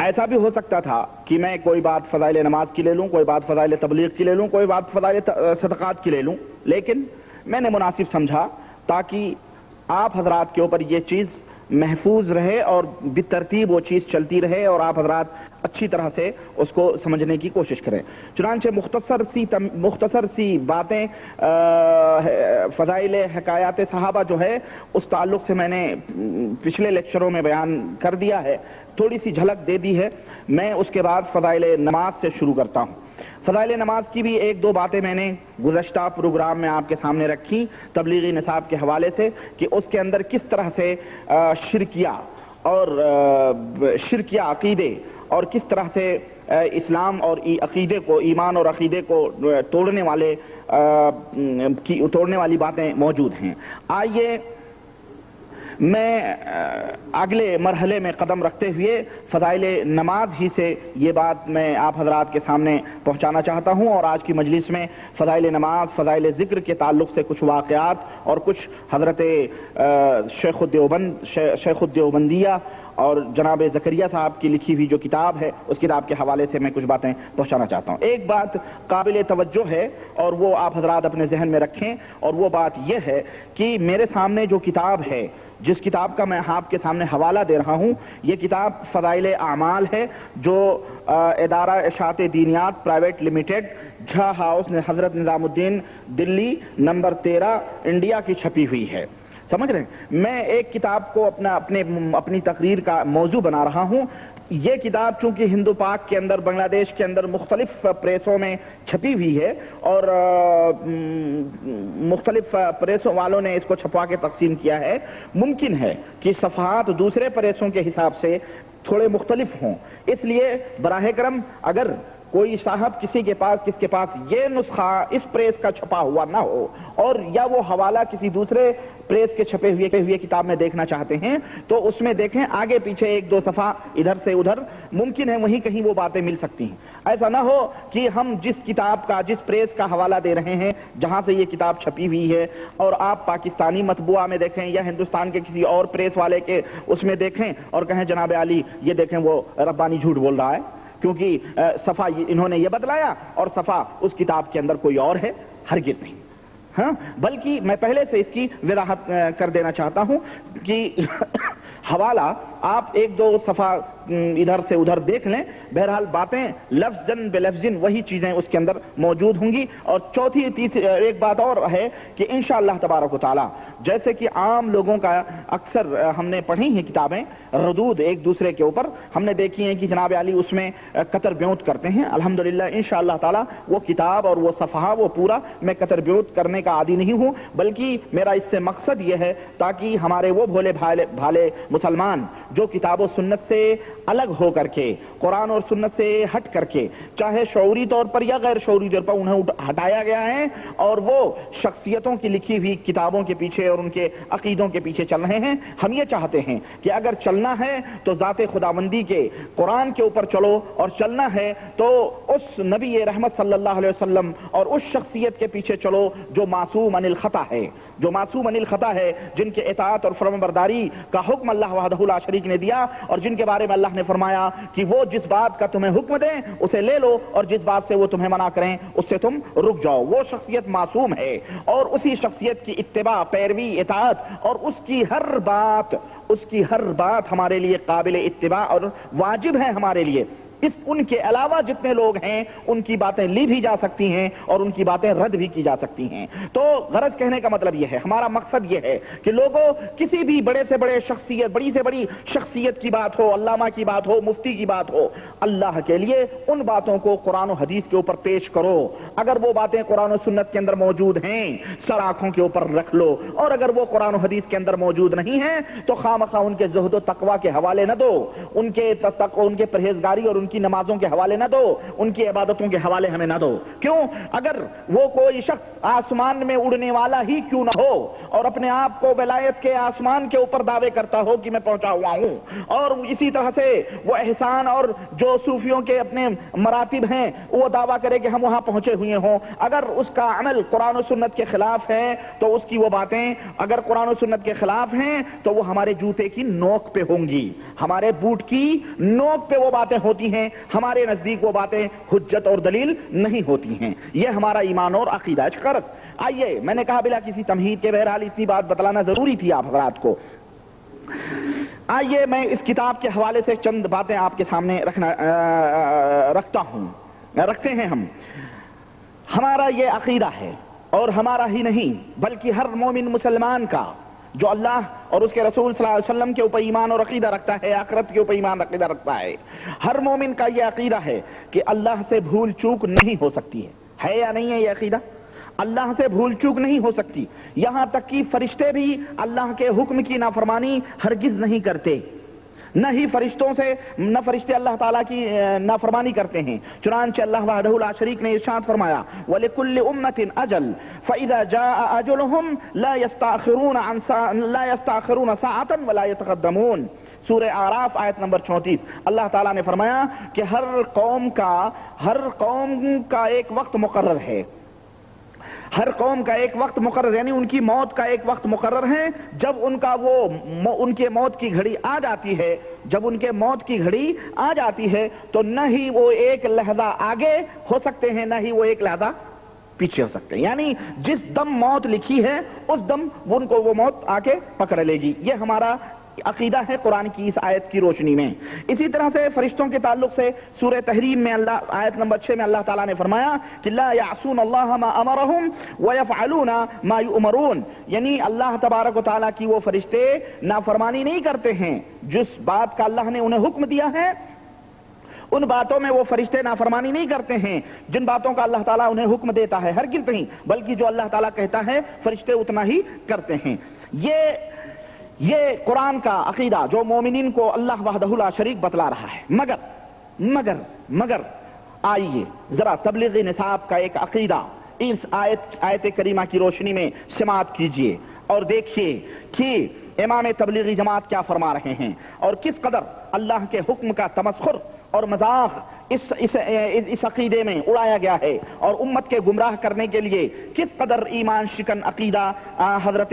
ایسا بھی ہو سکتا تھا کہ میں کوئی بات فضائل نماز کی لے لوں، کوئی بات فضائل تبلیغ کی لے لوں، کوئی بات فضائل صدقات کی لے لوں، لیکن میں نے مناسب سمجھا تاکہ آپ حضرات کے اوپر یہ چیز محفوظ رہے اور بترتیب وہ چیز چلتی رہے اور آپ حضرات اچھی طرح سے اس کو سمجھنے کی کوشش کریں۔ چنانچہ مختصر سی باتیں فضائل حکایات صحابہ جو ہے اس تعلق سے میں نے پچھلے لیکچروں میں بیان کر دیا ہے، تھوڑی سی جھلک دے دی ہے۔ میں اس کے بعد فضائل نماز سے شروع کرتا ہوں۔ فضائل نماز کی بھی ایک دو باتیں میں نے گزشتہ پروگرام میں آپ کے سامنے رکھی تبلیغی نصاب کے حوالے سے کہ اس کے اندر کس طرح سے شرکیہ عقیدے اور کس طرح سے اسلام اور عقیدے کو، ایمان اور عقیدے کو توڑنے والی باتیں موجود ہیں۔ آئیے میں اگلے مرحلے میں قدم رکھتے ہوئے فضائل نماز ہی سے یہ بات میں آپ حضرات کے سامنے پہنچانا چاہتا ہوں، اور آج کی مجلس میں فضائل نماز، فضائل ذکر کے تعلق سے کچھ واقعات اور کچھ حضرت شیخ الدیوبندیہ اور جناب زکریا صاحب کی لکھی ہوئی جو کتاب ہے اس کتاب کے حوالے سے میں کچھ باتیں پہنچانا چاہتا ہوں۔ ایک بات قابل توجہ ہے اور وہ آپ حضرات اپنے ذہن میں رکھیں، اور وہ بات یہ ہے کہ میرے سامنے جو کتاب ہے، جس کتاب کا میں آپ کے سامنے حوالہ دے رہا ہوں، یہ کتاب فضائل اعمال ہے جو ادارہ اشاعت دینیات پرائیویٹ لمیٹڈ، جھا ہاؤس، حضرت نظام الدین، دلی، نمبر 13، انڈیا کی چھپی ہوئی ہے۔ سمجھ رہے ہیں؟ میں ایک کتاب کو اپنی تقریر کا موضوع بنا رہا ہوں۔ یہ کتاب چونکہ ہندو پاک کے اندر، بنگلہ دیش کے اندر مختلف پریسوں میں چھپی ہوئی ہے اور مختلف پریسوں والوں نے اس کو چھپوا کے تقسیم کیا ہے، ممکن ہے کہ صفحات دوسرے پریسوں کے حساب سے تھوڑے مختلف ہوں، اس لیے براہ کرم اگر کوئی صاحب کس کے پاس یہ نسخہ اس پریس کا چھپا ہوا نہ ہو اور یا وہ حوالہ کسی دوسرے پریس کے چھپے ہوئے کتاب میں دیکھنا چاہتے ہیں تو اس میں دیکھیں، آگے پیچھے ایک دو صفحہ ادھر سے ادھر ممکن ہے وہیں کہیں وہ باتیں مل سکتی ہیں۔ ایسا نہ ہو کہ ہم جس پریس کا حوالہ دے رہے ہیں جہاں سے یہ کتاب چھپی ہوئی ہے اور آپ پاکستانی مطبوعہ میں دیکھیں یا ہندوستان کے کسی اور پریس والے کے اس میں دیکھیں اور کہیں جناب علی یہ دیکھیں وہ ربانی جھوٹ بول رہا ہے، کیونکہ صفحہ انہوں نے یہ بتلایا اور صفحہ اس کتاب کے اندر کوئی اور ہے، ہرگز نہیں۔ ہاں، بلکہ میں پہلے سے اس کی وضاحت کر دینا چاہتا ہوں کہ حوالہ آپ ایک دو صفحہ ادھر سے ادھر دیکھ لیں، بہرحال باتیں لفظاً بلفظاً وہی چیزیں اس کے اندر موجود ہوں گی۔ اور تیسری ایک بات اور ہے کہ انشاءاللہ تبارک و تعالی جیسے کہ عام لوگوں کا اکثر ہم نے پڑھی ہیں کتابیں ردود ایک دوسرے کے اوپر، ہم نے دیکھی ہیں کہ جناب علی اس میں قطر بیوت کرتے ہیں۔ الحمدللہ انشاءاللہ تعالی وہ کتاب اور وہ صفحہ وہ پورا میں قطر بیوت کرنے کا عادی نہیں ہوں، بلکہ میرا اس سے مقصد یہ ہے تاکہ ہمارے وہ بھولے بھالے مسلمان جو کتاب و سنت سے الگ ہو کر کے، قرآن اور سنت سے ہٹ کر کے، چاہے شعوری طور پر یا غیر شعوری طور پر انہیں ہٹایا گیا ہے اور وہ شخصیتوں کی لکھی ہوئی کتابوں کے پیچھے اور ان کے عقیدوں کے پیچھے چل رہے ہیں، ہم یہ چاہتے ہیں کہ اگر چلنا ہے تو ذات خداوندی کے قرآن کے اوپر چلو، اور چلنا ہے تو اس نبی رحمت صلی اللہ علیہ وسلم اور اس شخصیت کے پیچھے چلو جو معصوم عن الخطا ہے، جن کے اطاعت اور فرمانبرداری کا حکم اللہ وحدہ لا شریک نے دیا، اور جن کے بارے میں اللہ نے فرمایا کہ وہ جس بات کا تمہیں حکم دیں اسے لے لو اور جس بات سے وہ تمہیں منع کریں اس سے تم رک جاؤ۔ وہ شخصیت معصوم ہے اور اسی شخصیت کی اتباع، پیروی، اطاعت اور اس کی ہر بات ہمارے لیے قابل اتباع اور واجب ہے ہمارے لیے۔ ان کے علاوہ جتنے لوگ ہیں ان کی باتیں لی بھی جا سکتی ہیں اور ان کی باتیں رد بھی کی جا سکتی ہیں۔ تو غرض کہنے کا مطلب یہ ہے، ہمارا مقصد یہ ہے کہ لوگوں کسی بھی بڑی سے بڑی شخصیت کی بات ہو، علامہ کی بات ہو، مفتی کی بات ہو، اللہ کے لیے ان باتوں کو قرآن و حدیث کے اوپر پیش کرو۔ اگر وہ باتیں قرآن و سنت کے اندر موجود ہیں سر آنکھوں کے اوپر رکھ لو، اور اگر وہ قرآن و حدیث کے اندر موجود نہیں ہیں تو خواہ ان کے زہد و تقوی کے حوالے نہ دو، ان کے پرہیزگاری اور ان کی نمازوں کے حوالے نہ دو، ان کی عبادتوں کے حوالے ہمیں نہ دو۔ کیوں؟ اگر وہ کوئی شخص آسمان میں اڑنے والا ہی کیوں نہ ہو اور اپنے آپ کو ولایت کے آسمان کے اوپر دعوے کرتا ہو کہ میں پہنچا ہوا ہوں، اور اسی طرح سے وہ احسان اور جو صوفیوں کے اپنے مراتب ہیں وہ دعویٰ کرے کہ ہم وہاں پہنچے ہوئے ہوں، اگر اس کا عمل قرآن و سنت کے خلاف ہے تو اس کی وہ باتیں اگر قرآن و سنت کے خلاف ہیں تو وہ ہمارے جوتے کی نوک پہ ہوں گی، ہمارے بوٹ کی نوک پہ وہ باتیں ہوتی ہیں، ہمارے نزدیک وہ باتیں حجت اور دلیل نہیں ہوتی ہیں. یہ ہمارا ایمان اور عقیدہ. غرض آئیے، میں نے کہا بلا کسی تمہید کے، بہرحال اتنی بات بتلانا ضروری تھی آپ حضرات کو. آئیے میں اس کتاب کے حوالے سے چند باتیں آپ کے سامنے رکھتے ہیں. ہمارا یہ عقیدہ ہے، اور ہمارا ہی نہیں بلکہ ہر مومن مسلمان کا جو اللہ اور اس کے رسول صلی اللہ علیہ وسلم کے اوپر ایمان اور عقیدہ رکھتا ہے، آخرت کے اوپر ایمان اور عقیدہ رکھتا ہے، ہر مومن کا یہ عقیدہ ہے کہ اللہ سے بھول چوک نہیں ہو سکتی ہے یا نہیں ہے یہ عقیدہ؟ اللہ سے بھول چوک نہیں ہو سکتی. یہاں تک کہ فرشتے بھی اللہ کے حکم کی نافرمانی ہرگز نہیں کرتے، نہ ہی فرشتے اللہ تعالیٰ کی نافرمانی کرتے ہیں. چنانچہ اللہ وحدہ لا شریک نے ارشاد فرمایا وَلِكُلِّ أُمَّةٍ أَجَلٌ فَإِذَا جَاءَ أَجَلُهُمْ لَا يَسْتَأْخِرُونَ سَاعَةً وَلَا يَتَقَدَّمُونَ. سورہ اعراف آیت نمبر 34. اللہ تعالیٰ نے فرمایا کہ ہر قوم کا ایک وقت مقرر ہے. ہر قوم کا ایک وقت مقرر، یعنی ان کی موت کا ایک وقت مقرر ہے. جب ان کے موت کی گھڑی آ جاتی ہے تو نہ ہی وہ ایک لحظہ آگے ہو سکتے ہیں، نہ ہی وہ ایک لحظہ پیچھے ہو سکتے ہیں. یعنی جس دم موت لکھی ہے اس دم ان کو وہ موت آ کے پکڑ لے گی. یہ ہمارا عقیدہ ہے قرآن کی اس آیت کی روشنی میں. اسی طرح سے فرشتوں کے تعلق سے سورہ تحریم میں آیت نمبر 6 میں اللہ تعالیٰ نے فرمایا کہ لا یعصون اللہ ما امرہم ویفعلون ما یؤمرون. یعنی اللہ تبارک و تعالیٰ کی وہ فرشتے نافرمانی نہیں کرتے ہیں، جس بات کا اللہ نے انہیں حکم دیا ہے ان باتوں میں وہ فرشتے نافرمانی نہیں کرتے ہیں. جن باتوں کا اللہ تعالیٰ انہیں حکم دیتا ہے ہرگز نہیں، بلکہ جو اللہ تعالیٰ کہتا ہے فرشتے اتنا ہی کرتے ہیں. یہ قرآن کا عقیدہ جو مومنین کو اللہ وحدہ لا شریک بتلا رہا ہے. مگر آئیے ذرا تبلیغ نصاب کا ایک عقیدہ اس آیت کریمہ کی روشنی میں سماعت کیجئے اور دیکھیے کہ امام تبلیغی جماعت کیا فرما رہے ہیں اور کس قدر اللہ کے حکم کا تمسخر اور مذاق اس عقیدے میں اڑایا گیا ہے، اور امت کے گمراہ کرنے کے لیے کس قدر ایمان شکن عقیدہ حضرت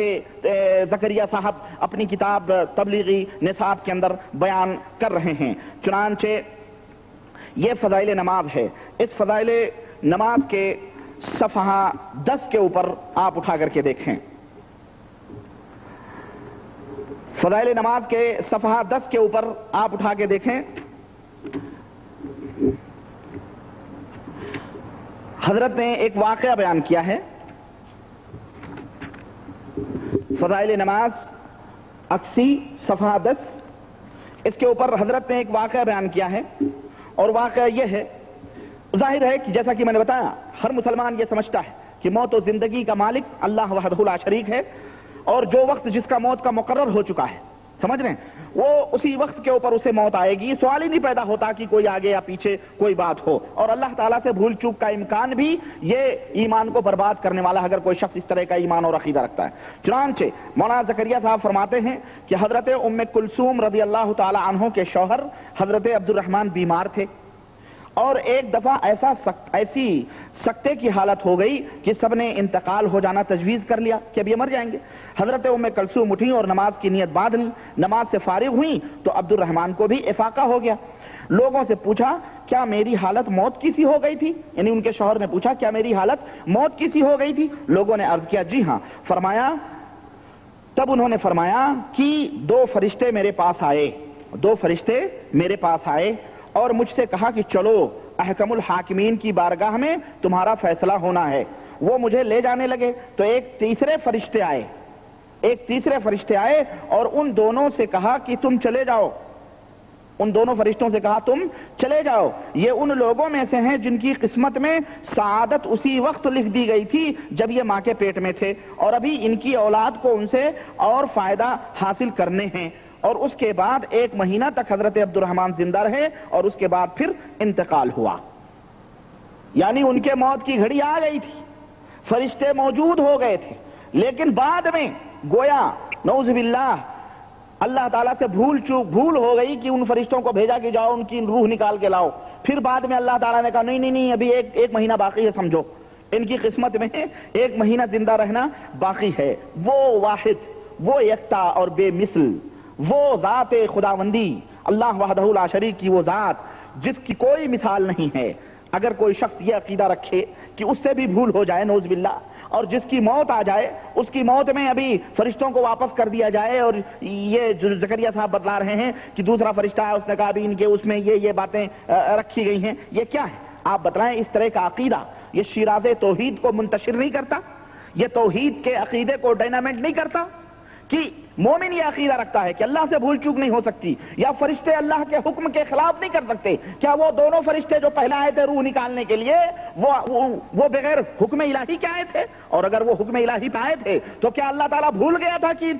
زکریا صاحب اپنی کتاب تبلیغی نصاب کے اندر بیان کر رہے ہیں. چنانچہ یہ فضائل نماز ہے. اس فضائل نماز کے صفحہ 10 کے اوپر آپ اٹھا کر کے دیکھیں. فضائل نماز کے صفحہ 10 کے اوپر آپ اٹھا کے دیکھیں. حضرت نے ایک واقعہ بیان کیا ہے. فضائل نماز 80 صفحہ 10 اس کے اوپر حضرت نے ایک واقعہ بیان کیا ہے، اور واقعہ یہ ہے، ظاہر ہے کہ جیسا کہ میں نے بتایا ہر مسلمان یہ سمجھتا ہے کہ موت و زندگی کا مالک اللہ وحدہ لا شریک ہے، اور جو وقت جس کا موت کا مقرر ہو چکا ہے، سمجھ رہے ہیں، وہ اسی وقت کے اوپر اسے موت آئے گی. سوال ہی نہیں پیدا ہوتا کہ کوئی آگے یا پیچھے کوئی بات ہو. اور اللہ تعالیٰ سے بھول چوک کا امکان بھی یہ ایمان کو برباد کرنے والا اگر کوئی شخص اس طرح کا ایمان اور عقیدہ رکھتا ہے. چنانچہ مولانا زکریا صاحب فرماتے ہیں کہ حضرت ام کلثوم رضی اللہ تعالی عنہ کے شوہر حضرت عبد الرحمن بیمار تھے، اور ایک دفعہ ایسی سکتے کی حالت ہو گئی کہ سب نے انتقال ہو جانا تجویز کر لیا کہ اب یہ مر جائیں گے. حضرت ام کلثوم اٹھی اور نماز کی نیت باندھ لی. نماز سے فارغ ہوئی تو عبد الرحمن کو بھی افاقہ ہو گیا. لوگوں سے پوچھا کیا میری حالت موت کی سی ہو گئی تھی؟ یعنی ان کے شوہر نے پوچھا کیا میری حالت موت کی سی ہو گئی تھی؟ لوگوں نے عرض کیا جی ہاں. تب انہوں نے فرمایا کہ دو فرشتے میرے پاس آئے اور مجھ سے کہا کہ چلو احکم الحاکمین کی بارگاہ میں تمہارا فیصلہ ہونا ہے. وہ مجھے لے جانے لگے تو ایک تیسرے فرشتے آئے اور ان دونوں سے کہا کہ تم چلے جاؤ. ان دونوں فرشتوں سے کہا تم چلے جاؤ. یہ ان لوگوں میں سے ہیں جن کی قسمت میں سعادت اسی وقت لکھ دی گئی تھی جب یہ ماں کے پیٹ میں تھے، اور ابھی ان کی اولاد کو ان سے اور فائدہ حاصل کرنے ہیں. اور اس کے بعد 1 مہینہ تک حضرت عبد الرحمن زندہ رہے اور اس کے بعد پھر انتقال ہوا. یعنی ان کے موت کی گھڑی آ گئی تھی، فرشتے موجود ہو گئے تھے، لیکن بعد میں گویا نعوذ باللہ اللہ تعالیٰ سے بھول ہو گئی کہ ان فرشتوں کو بھیجا کہ جاؤ ان کی روح نکال کے لاؤ. پھر بعد میں اللہ تعالیٰ نے کہا نہیں ابھی ایک مہینہ باقی ہے، سمجھو ان کی قسمت میں 1 مہینہ زندہ رہنا باقی ہے. وہ واحد، وہ یکتا اور بے مثل، وہ ذات خداوندی اللہ وحدہ لا شریک کی وہ ذات جس کی کوئی مثال نہیں ہے، اگر کوئی شخص یہ عقیدہ رکھے کہ اس سے بھی بھول ہو جائے نعوذ باللہ، اور جس کی موت آ جائے اس کی موت میں ابھی فرشتوں کو واپس کر دیا جائے، اور یہ جو زکریا صاحب بتلا رہے ہیں کہ دوسرا فرشتہ ہے، اس نے کہا بھی ان کے اس میں یہ باتیں رکھی گئی ہیں، یہ کیا ہے؟ آپ بتلائیں اس طرح کا عقیدہ یہ شیراز توحید کو منتشر نہیں کرتا؟ یہ توحید کے عقیدے کو ڈائنامٹ نہیں کرتا کہ مومن یہ عقیدہ رکھتا ہے کہ اللہ سے بھول چوک نہیں ہو سکتی، یا فرشتے اللہ کے حکم کے خلاف نہیں کر سکتے؟ کیا وہ دونوں فرشتے جو پہلے آئے تھے روح نکالنے کے لیے وہ بغیر حکم الہی کے آئے تھے؟ اور اگر وہ حکم الہی پہ آئے تھے تو کیا اللہ تعالیٰ بھول گیا تھا کہ ان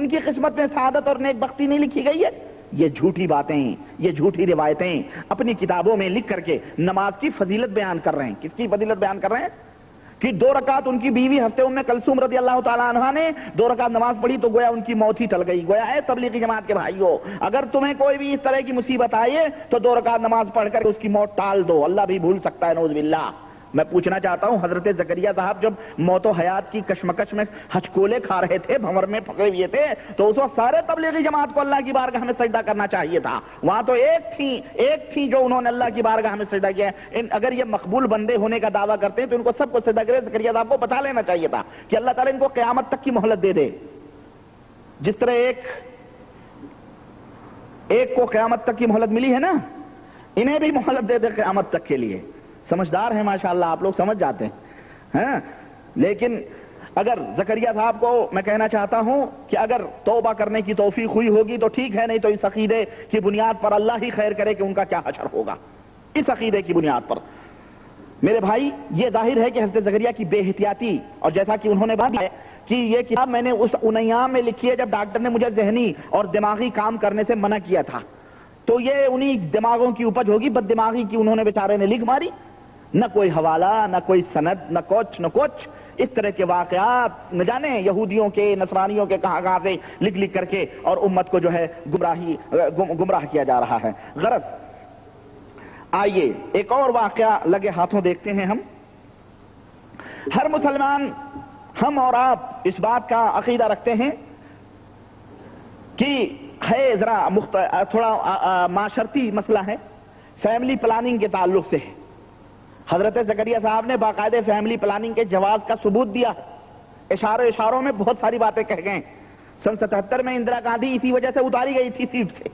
کی قسمت میں سعادت اور نیک بختی نہیں لکھی گئی ہے؟ یہ جھوٹی باتیں، یہ جھوٹی روایتیں اپنی کتابوں میں لکھ کر کے نماز کی فضیلت بیان کر رہے ہیں۔ کس کی فضیلت بیان کر رہے ہیں؟ کہ 2 رکعت ان کی بیوی ہفتے ام کلثوم رضی اللہ تعالیٰ عنہا نے 2 رکعت نماز پڑھی تو گویا ان کی موت ہی ٹل گئی۔ گویا ہے تبلیغی جماعت کے بھائیوں، اگر تمہیں کوئی بھی اس طرح کی مصیبت آئے تو 2 رکعت نماز پڑھ کر اس کی موت ٹال دو، اللہ بھی بھول سکتا ہے نعوذ باللہ۔ میں پوچھنا چاہتا ہوں، حضرت زکریا صاحب جب موت و حیات کی کشمکش میں ہچکولے کھا رہے تھے، بھنور میں پھنسے ہوئے تھے، تو اس وقت سارے تبلیغی جماعت کو اللہ کی بارگاہ میں سجدہ کرنا چاہیے تھا۔ وہاں تو ایک تھی جو انہوں نے اللہ کی بارگاہ میں سجدہ کیا۔ اگر یہ مقبول بندے ہونے کا دعویٰ کرتے ہیں تو ان کو سب کو سجدہ کرے۔ زکریا صاحب کو بتا لینا چاہیے تھا کہ اللہ تعالیٰ ان کو قیامت تک کی مہلت دے دے، جس طرح ایک کو قیامت تک کی مہلت ملی ہے نا، انہیں بھی مہلت دے دے قیامت تک کے لیے۔ سمجھدار ہیں ماشاءاللہ، آپ لوگ سمجھ جاتے ہیں۔ لیکن اگر زکریا صاحب کو میں کہنا چاہتا ہوں کہ اگر توبہ کرنے کی توفیق ہوئی ہوگی تو ٹھیک ہے، نہیں تو اس عقیدے کی بنیاد پر اللہ ہی خیر کرے کہ ان کا کیا حشر ہوگا۔ اس عقیدے کی بنیاد پر میرے بھائی یہ ظاہر ہے کہ حضرت زکریا کی بے احتیاطی، اور جیسا کہ انہوں نے بات ہے کہ یہ کتاب میں نے اس ایام میں لکھی ہے جب ڈاکٹر نے مجھے ذہنی اور دماغی کام کرنے سے منع کیا تھا، تو یہ انہی دماغوں کی اپج ہوگی، بد دماغی کی انہوں نے بیچارے نے لکھ ماری۔ نہ کوئی حوالہ، نہ کوئی سند، نہ کچھ اس طرح کے واقعات نہ جانے یہودیوں کے نصرانیوں کے کہاں سے لکھ کر کے اور امت کو جو ہے گمراہ کیا جا رہا ہے۔ غرض آئیے ایک اور واقعہ لگے ہاتھوں دیکھتے ہیں ہم۔ ہر مسلمان، ہم اور آپ اس بات کا عقیدہ رکھتے ہیں کہ ہے ذرا تھوڑا معاشرتی مسئلہ ہے، فیملی پلاننگ کے تعلق سے ہے۔ حضرت زکریا صاحب نے باقاعدہ فیملی پلاننگ کے جواز کا ثبوت دیا، اشاروں میں بہت ساری باتیں کہہ گئے۔ سن 77 میں اندرا گاندھی اسی وجہ سے اتاری گئی تھی سیٹ سے،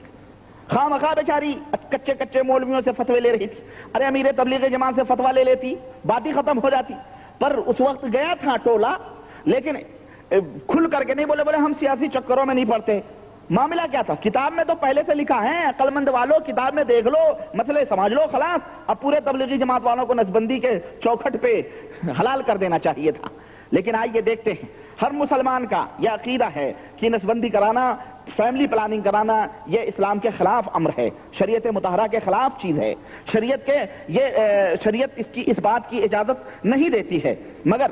خواہ مخواہ بیچاری کچے مولویوں سے فتوے لے رہی تھی۔ ارے امیر تبلیغ جماعت سے فتوا لے لیتی، بات ہی ختم ہو جاتی۔ پر اس وقت گیا تھا ٹولہ، لیکن کھل کر کے نہیں بولے ہم سیاسی چکروں میں نہیں پڑتے۔ معاملہ کیا تھا؟ کتاب میں تو پہلے سے لکھا ہے، عقل مند والوں کتاب میں دیکھ لو، مسئلے سمجھ لو، خلاص۔ اب پورے تبلیغی جماعت والوں کو نسبندی کے چوکھٹ پہ حلال کر دینا چاہیے تھا۔ لیکن آئیے دیکھتے ہیں، ہر مسلمان کا یہ عقیدہ ہے کہ نسبندی کرانا، فیملی پلاننگ کرانا یہ اسلام کے خلاف امر ہے، شریعت مطہرہ کے خلاف چیز ہے، شریعت اس بات کی اجازت نہیں دیتی ہے۔ مگر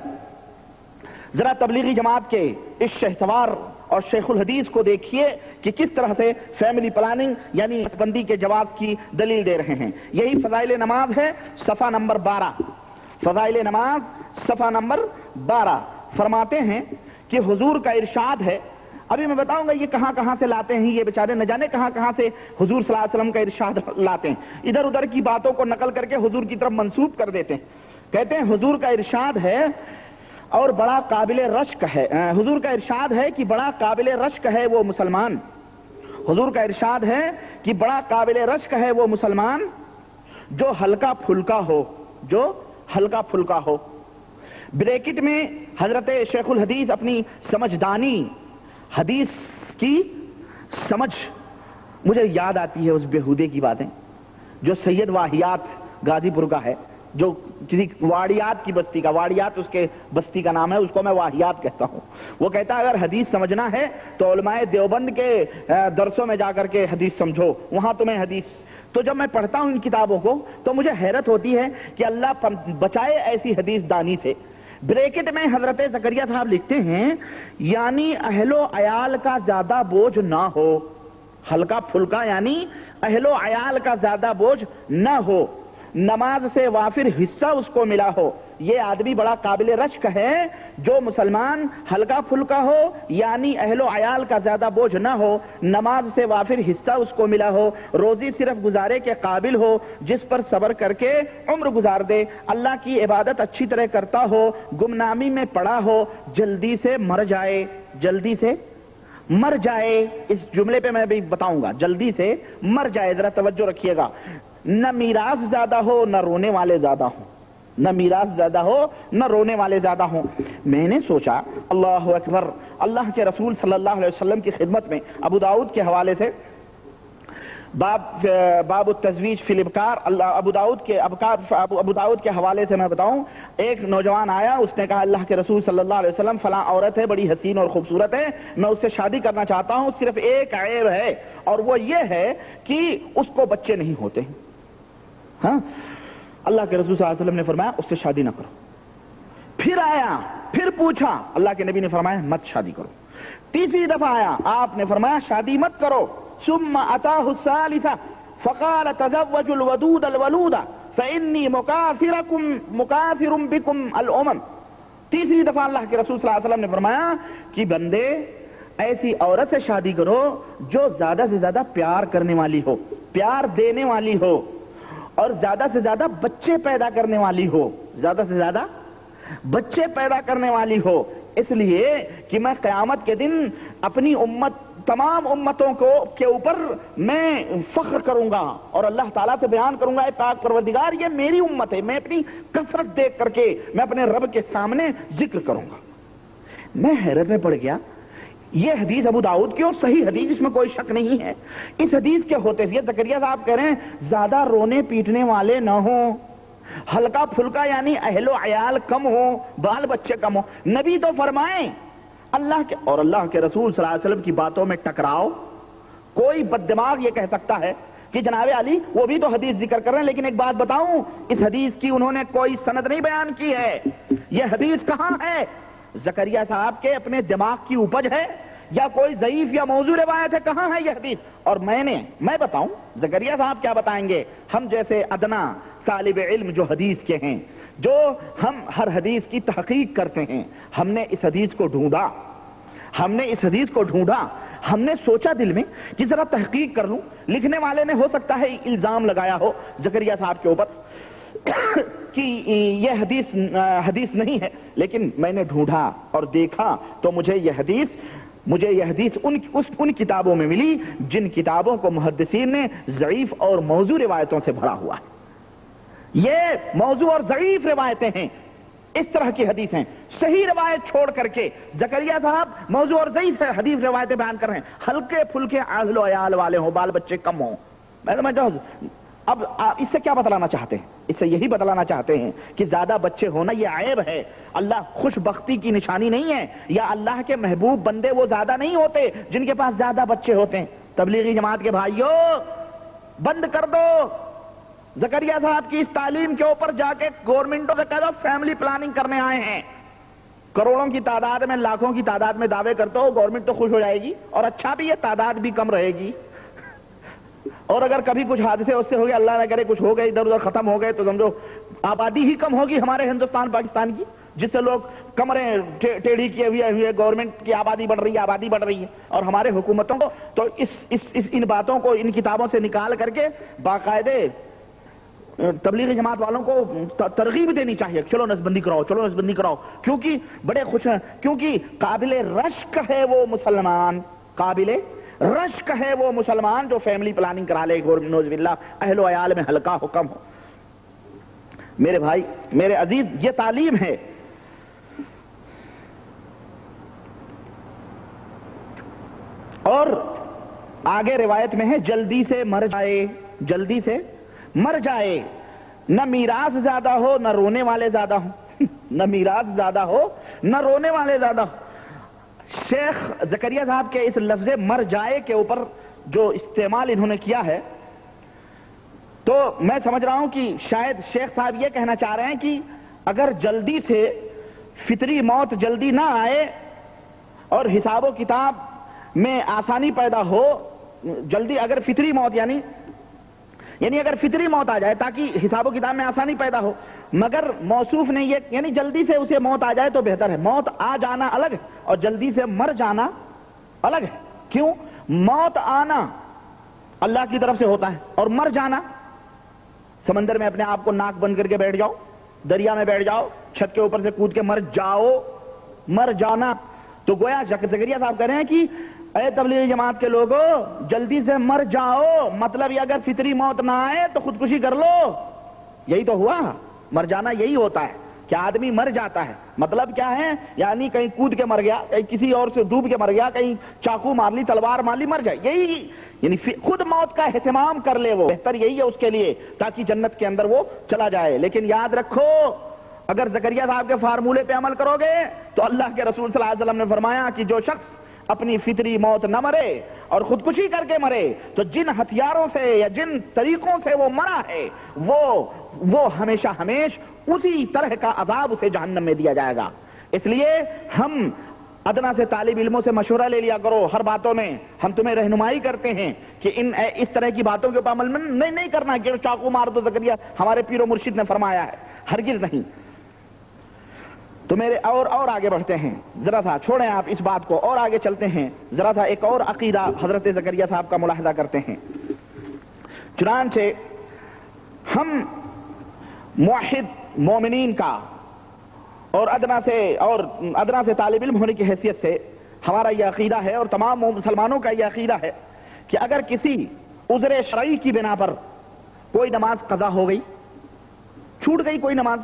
ذرا تبلیغی جماعت کے اس شہسوار اور شیخ الحدیث کو دیکھیے کہ کس طرح سے فیملی پلاننگ یعنی نسبندی کے جواز کی دلیل دے رہے ہیں۔ یہی فضائل نماز ہے، صفحہ نمبر 12۔ فضائل نماز صفحہ نمبر 12 فرماتے ہیں کہ حضور کا ارشاد ہے۔ ابھی میں بتاؤں گا یہ کہاں سے لاتے ہیں، یہ بیچارے نہ جانے کہاں سے حضور صلی اللہ علیہ وسلم کا ارشاد لاتے ہیں، ادھر ادھر کی باتوں کو نقل کر کے حضور کی طرف منسوب کر دیتے ہیں۔ کہتے ہیں حضور کا ارشاد ہے اور بڑا قابل رشک ہے، حضور کا ارشاد ہے کہ بڑا قابل رشک ہے وہ مسلمان، حضور کا ارشاد ہے کہ بڑا قابل رشک ہے وہ مسلمان جو ہلکا پھلکا ہو۔ بریکٹ میں حضرت شیخ الحدیث اپنی سمجھدانی، حدیث کی سمجھ، مجھے یاد آتی ہے اس بیہودے کی باتیں جو سید واہیات غازی پور کا ہے، جو کسی واڑیات کی بستی کا، واڑیات اس کے بستی کا نام ہے، اس کو میں واہیات کہتا ہوں۔ وہ کہتا ہے اگر حدیث سمجھنا ہے تو علماء دیوبند کے درسوں میں جا کر کے حدیث سمجھو، وہاں تمہیں حدیث۔ تو جب میں پڑھتا ہوں ان کتابوں کو تو مجھے حیرت ہوتی ہے کہ اللہ بچائے ایسی حدیث دانی سے۔ بریکٹ میں حضرت زکریا صاحب لکھتے ہیں یعنی اہل و عیال کا زیادہ بوجھ نہ ہو، ہلکا پھلکا یعنی اہل و عیال کا زیادہ بوجھ نہ ہو، نماز سے وافر حصہ اس کو ملا ہو، یہ آدمی بڑا قابل رشک ہے جو مسلمان ہلکا پھلکا ہو، یعنی اہل و عیال کا زیادہ بوجھ نہ ہو، نماز سے وافر حصہ اس کو ملا ہو، روزی صرف گزارے کے قابل ہو، جس پر صبر کر کے عمر گزار دے، اللہ کی عبادت اچھی طرح کرتا ہو، گمنامی میں پڑا ہو، جلدی سے مر جائے، جلدی سے مر جائے۔ اس جملے پہ میں بھی بتاؤں گا، جلدی سے مر جائے، ذرا توجہ رکھیے گا۔ نہ میراث زیادہ ہو نہ رونے والے زیادہ ہوں، نہ میراث زیادہ ہو نہ رونے والے زیادہ ہوں۔ میں نے سوچا اللہ اکبر، اللہ کے رسول صلی اللہ علیہ وسلم کی خدمت میں ابو داؤد کے حوالے سے باب التزویج فی الابکار، ابو داؤد کے حوالے سے میں بتاؤں، ایک نوجوان آیا، اس نے کہا اللہ کے رسول صلی اللہ علیہ وسلم فلاں عورت ہے، بڑی حسین اور خوبصورت ہے، میں اس سے شادی کرنا چاہتا ہوں، صرف ایک عیب ہے اور وہ یہ ہے کہ اس کو بچے نہیں ہوتے ہیں۔ ہاں، اللہ کے رسول صلی اللہ علیہ وسلم نے فرمایا اس سے شادی نہ کرو۔ پھر آیا، پھر پوچھا، اللہ کے نبی نے فرمایا مت شادی کرو۔ تیسری دفعہ آیا، آپ نے فرمایا شادی مت کرو۔ ثم اتاه الثالثة فقال تزوجوا الودود الولود فإني مكاثر بكم الأمم۔ تیسری دفعہ اللہ کے رسول صلی اللہ علیہ وسلم نے فرمایا کہ بندے ایسی عورت سے شادی کرو جو زیادہ سے زیادہ پیار کرنے والی ہو، پیار دینے والی ہو، اور زیادہ سے زیادہ بچے پیدا کرنے والی ہو، زیادہ سے زیادہ بچے پیدا کرنے والی ہو، اس لیے کہ میں قیامت کے دن اپنی امت، تمام امتوں کے اوپر میں فخر کروں گا اور اللہ تعالیٰ سے بیان کروں گا، اے پاک پروردگار یہ میری امت ہے، میں اپنی کثرت دیکھ کر کے میں اپنے رب کے سامنے ذکر کروں گا۔ میں حیرت میں پڑ گیا، یہ حدیث ابو داؤد کی اور صحیح حدیث، اس میں کوئی شک نہیں ہے۔ اس حدیث کے ہوتے ہوئے زکریا صاحب کہہ رہے ہیں زیادہ رونے پیٹنے والے نہ ہوں، ہلکا پھلکا یعنی اہل و عیال کم ہو، بال بچے کم ہو۔ نبی تو فرمائیں اللہ کے اور اللہ کے رسول صلی اللہ علیہ وسلم کی باتوں میں ٹکراؤ۔ کوئی بد دماغ یہ کہہ سکتا ہے کہ جناب علی وہ بھی تو حدیث ذکر کر رہے ہیں، لیکن ایک بات بتاؤں، اس حدیث کی انہوں نے کوئی سند نہیں بیان کی ہے۔ یہ حدیث کہاں ہے؟ زکریا صاحب کے اپنے دماغ کی اپج ہے یا کوئی ضعیف یا موضوع روایت ہے؟ کہاں ہے یہ حدیث؟ اور میں بتاؤں، زکریا صاحب کیا بتائیں گے؟ ہم جیسے ادنا طالب علم جو حدیث کے ہیں، جو ہم ہر حدیث کی تحقیق کرتے ہیں، ہم نے اس حدیث کو ڈھونڈا، ہم نے سوچا دل میں کہ ذرا تحقیق کر لوں۔ لکھنے والے نے ہو سکتا ہے الزام لگایا ہو زکریا صاحب کے اوپر کہ یہ حدیث نہیں ہے، لیکن میں نے ڈھونڈا اور دیکھا تو مجھے یہ حدیث ان کتابوں میں ملی جن کتابوں کو محدثین نے ضعیف اور موضوع روایتوں سے بھرا ہوا ہے۔ یہ موضوع اور ضعیف روایتیں ہیں، اس طرح کی حدیث ہیں۔ صحیح روایت چھوڑ کر کے زکریا صاحب موضوع اور ضعیف حدیث روایتیں بیان کر رہے ہیں، ہلکے پھلکے اہل و عیال والے ہوں، بال بچے کم ہوں۔ میں سمجھتا ہوں اب اس سے کیا بتلانا چاہتے ہیں؟ اس سے یہی بتلانا چاہتے ہیں کہ زیادہ بچے ہونا یہ عیب ہے، اللہ خوش بختی کی نشانی نہیں ہے، یا اللہ کے محبوب بندے وہ زیادہ نہیں ہوتے جن کے پاس زیادہ بچے ہوتے ہیں۔ تبلیغی جماعت کے بھائیوں بند کر دو، زکریا صاحب کی اس تعلیم کے اوپر جا کے گورنمنٹوں سے کہہ دو فیملی پلاننگ کرنے آئے ہیں۔ کروڑوں کی تعداد میں، لاکھوں کی تعداد میں دعوے کرتے ہو، گورنمنٹ تو خوش ہو جائے گی اور اچھا بھی ہے، تعداد بھی کم رہے گی۔ اور اگر کبھی کچھ حادثے اس سے ہو گئے، اللہ نہ کرے کچھ ہو گئے، ادھر ادھر ختم ہو گئے، تو سمجھو آبادی ہی کم ہوگی ہمارے ہندوستان پاکستان کی، جس سے لوگ کمریں ٹیڑھی کیے ہوئے، گورنمنٹ کی آبادی بڑھ رہی ہے، اور ہمارے حکومتوں کو تو ان باتوں کو ان کتابوں سے نکال کر کے باقاعدے تبلیغی جماعت والوں کو ترغیب دینی چاہیے، چلو نسبندی کراؤ، کیونکہ بڑے خوش ہیں، کیونکہ قابل رشک ہے وہ مسلمان جو فیملی پلاننگ کرا لے، نوز باللہ اہل و عیال میں ہلکا حکم ہو۔ میرے بھائی، میرے عزیز، یہ تعلیم ہے۔ اور آگے روایت میں ہے جلدی سے مر جائے، نہ میراث زیادہ ہو نہ رونے والے زیادہ ہوں، شیخ زکریا صاحب کے اس لفظ مر جائے کے اوپر جو استعمال انہوں نے کیا ہے، تو میں سمجھ رہا ہوں کہ شاید شیخ صاحب یہ کہنا چاہ رہے ہیں کہ اگر جلدی سے فطری موت جلدی نہ آئے اور حساب و کتاب میں آسانی پیدا ہو، جلدی اگر فطری موت یعنی اگر فطری موت آ جائے تاکہ حساب و کتاب میں آسانی پیدا ہو، مگر موصوف نے یہ یعنی جلدی سے اسے موت آ جائے تو بہتر ہے. موت آ جانا الگ ہے اور جلدی سے مر جانا الگ ہے. کیوں؟ موت آنا اللہ کی طرف سے ہوتا ہے اور مر جانا، سمندر میں اپنے آپ کو ناک بند کر کے بیٹھ جاؤ، دریا میں بیٹھ جاؤ، چھت کے اوپر سے کود کے مر جاؤ، مر جانا. تو گویا زکریا صاحب کہہ رہے ہیں کہ اے تبلیغی جماعت کے لوگوں جلدی سے مر جاؤ، مطلب یہ اگر فطری موت نہ آئے تو خودکشی کر لو. یہی تو ہوا، مر جانا یہی ہوتا ہے کہ آدمی مر جاتا ہے. مطلب کیا ہے؟ یعنی کہیں کود کے مر گیا، کہیں کسی اور سے ڈوب کے مر گیا، کہیں چاقو مار لی، تلوار مار لی، مر جائے. یہی یعنی خود موت کا اہتمام کر لے، وہ بہتر یہی ہے اس کے لیے تاکہ جنت کے اندر وہ چلا جائے. لیکن یاد رکھو اگر زکریا صاحب کے فارمولے پہ عمل کرو گے تو اللہ کے رسول صلی اللہ علیہ وسلم نے فرمایا کہ جو شخص اپنی فطری موت نہ مرے اور خودکشی کر کے مرے تو جن ہتھیاروں سے یا جن طریقوں سے وہ مرا ہے وہ ہمیشہ اسی طرح کا عذاب اسے جہنم میں دیا جائے گا. اس لیے ہم ادنا سے طالب علموں سے مشورہ لے لیا کرو ہر باتوں میں. ہم تمہیں رہنمائی کرتے ہیں کہ اس طرح کی باتوں کے اوپر عمل میں نہیں کرنا کہ چاقو مار دو زکریا ہمارے پیر و مرشد نے فرمایا ہے، ہرگز نہیں. تو میرے اور آگے بڑھتے ہیں، ذرا سا چھوڑیں آپ اس بات کو اور آگے چلتے ہیں. ذرا سا ایک اور عقیدہ حضرت زکریا صاحب کا ملاحظہ کرتے ہیں. چنانچہ ہم موحد مومنین کا اور ادنا سے طالب علم ہونے کی حیثیت سے ہمارا یہ عقیدہ ہے اور تمام مسلمانوں کا یہ عقیدہ ہے کہ اگر کسی عذر شرعی کی بنا پر کوئی نماز قضا ہو گئی، چھوٹ گئی کوئی نماز،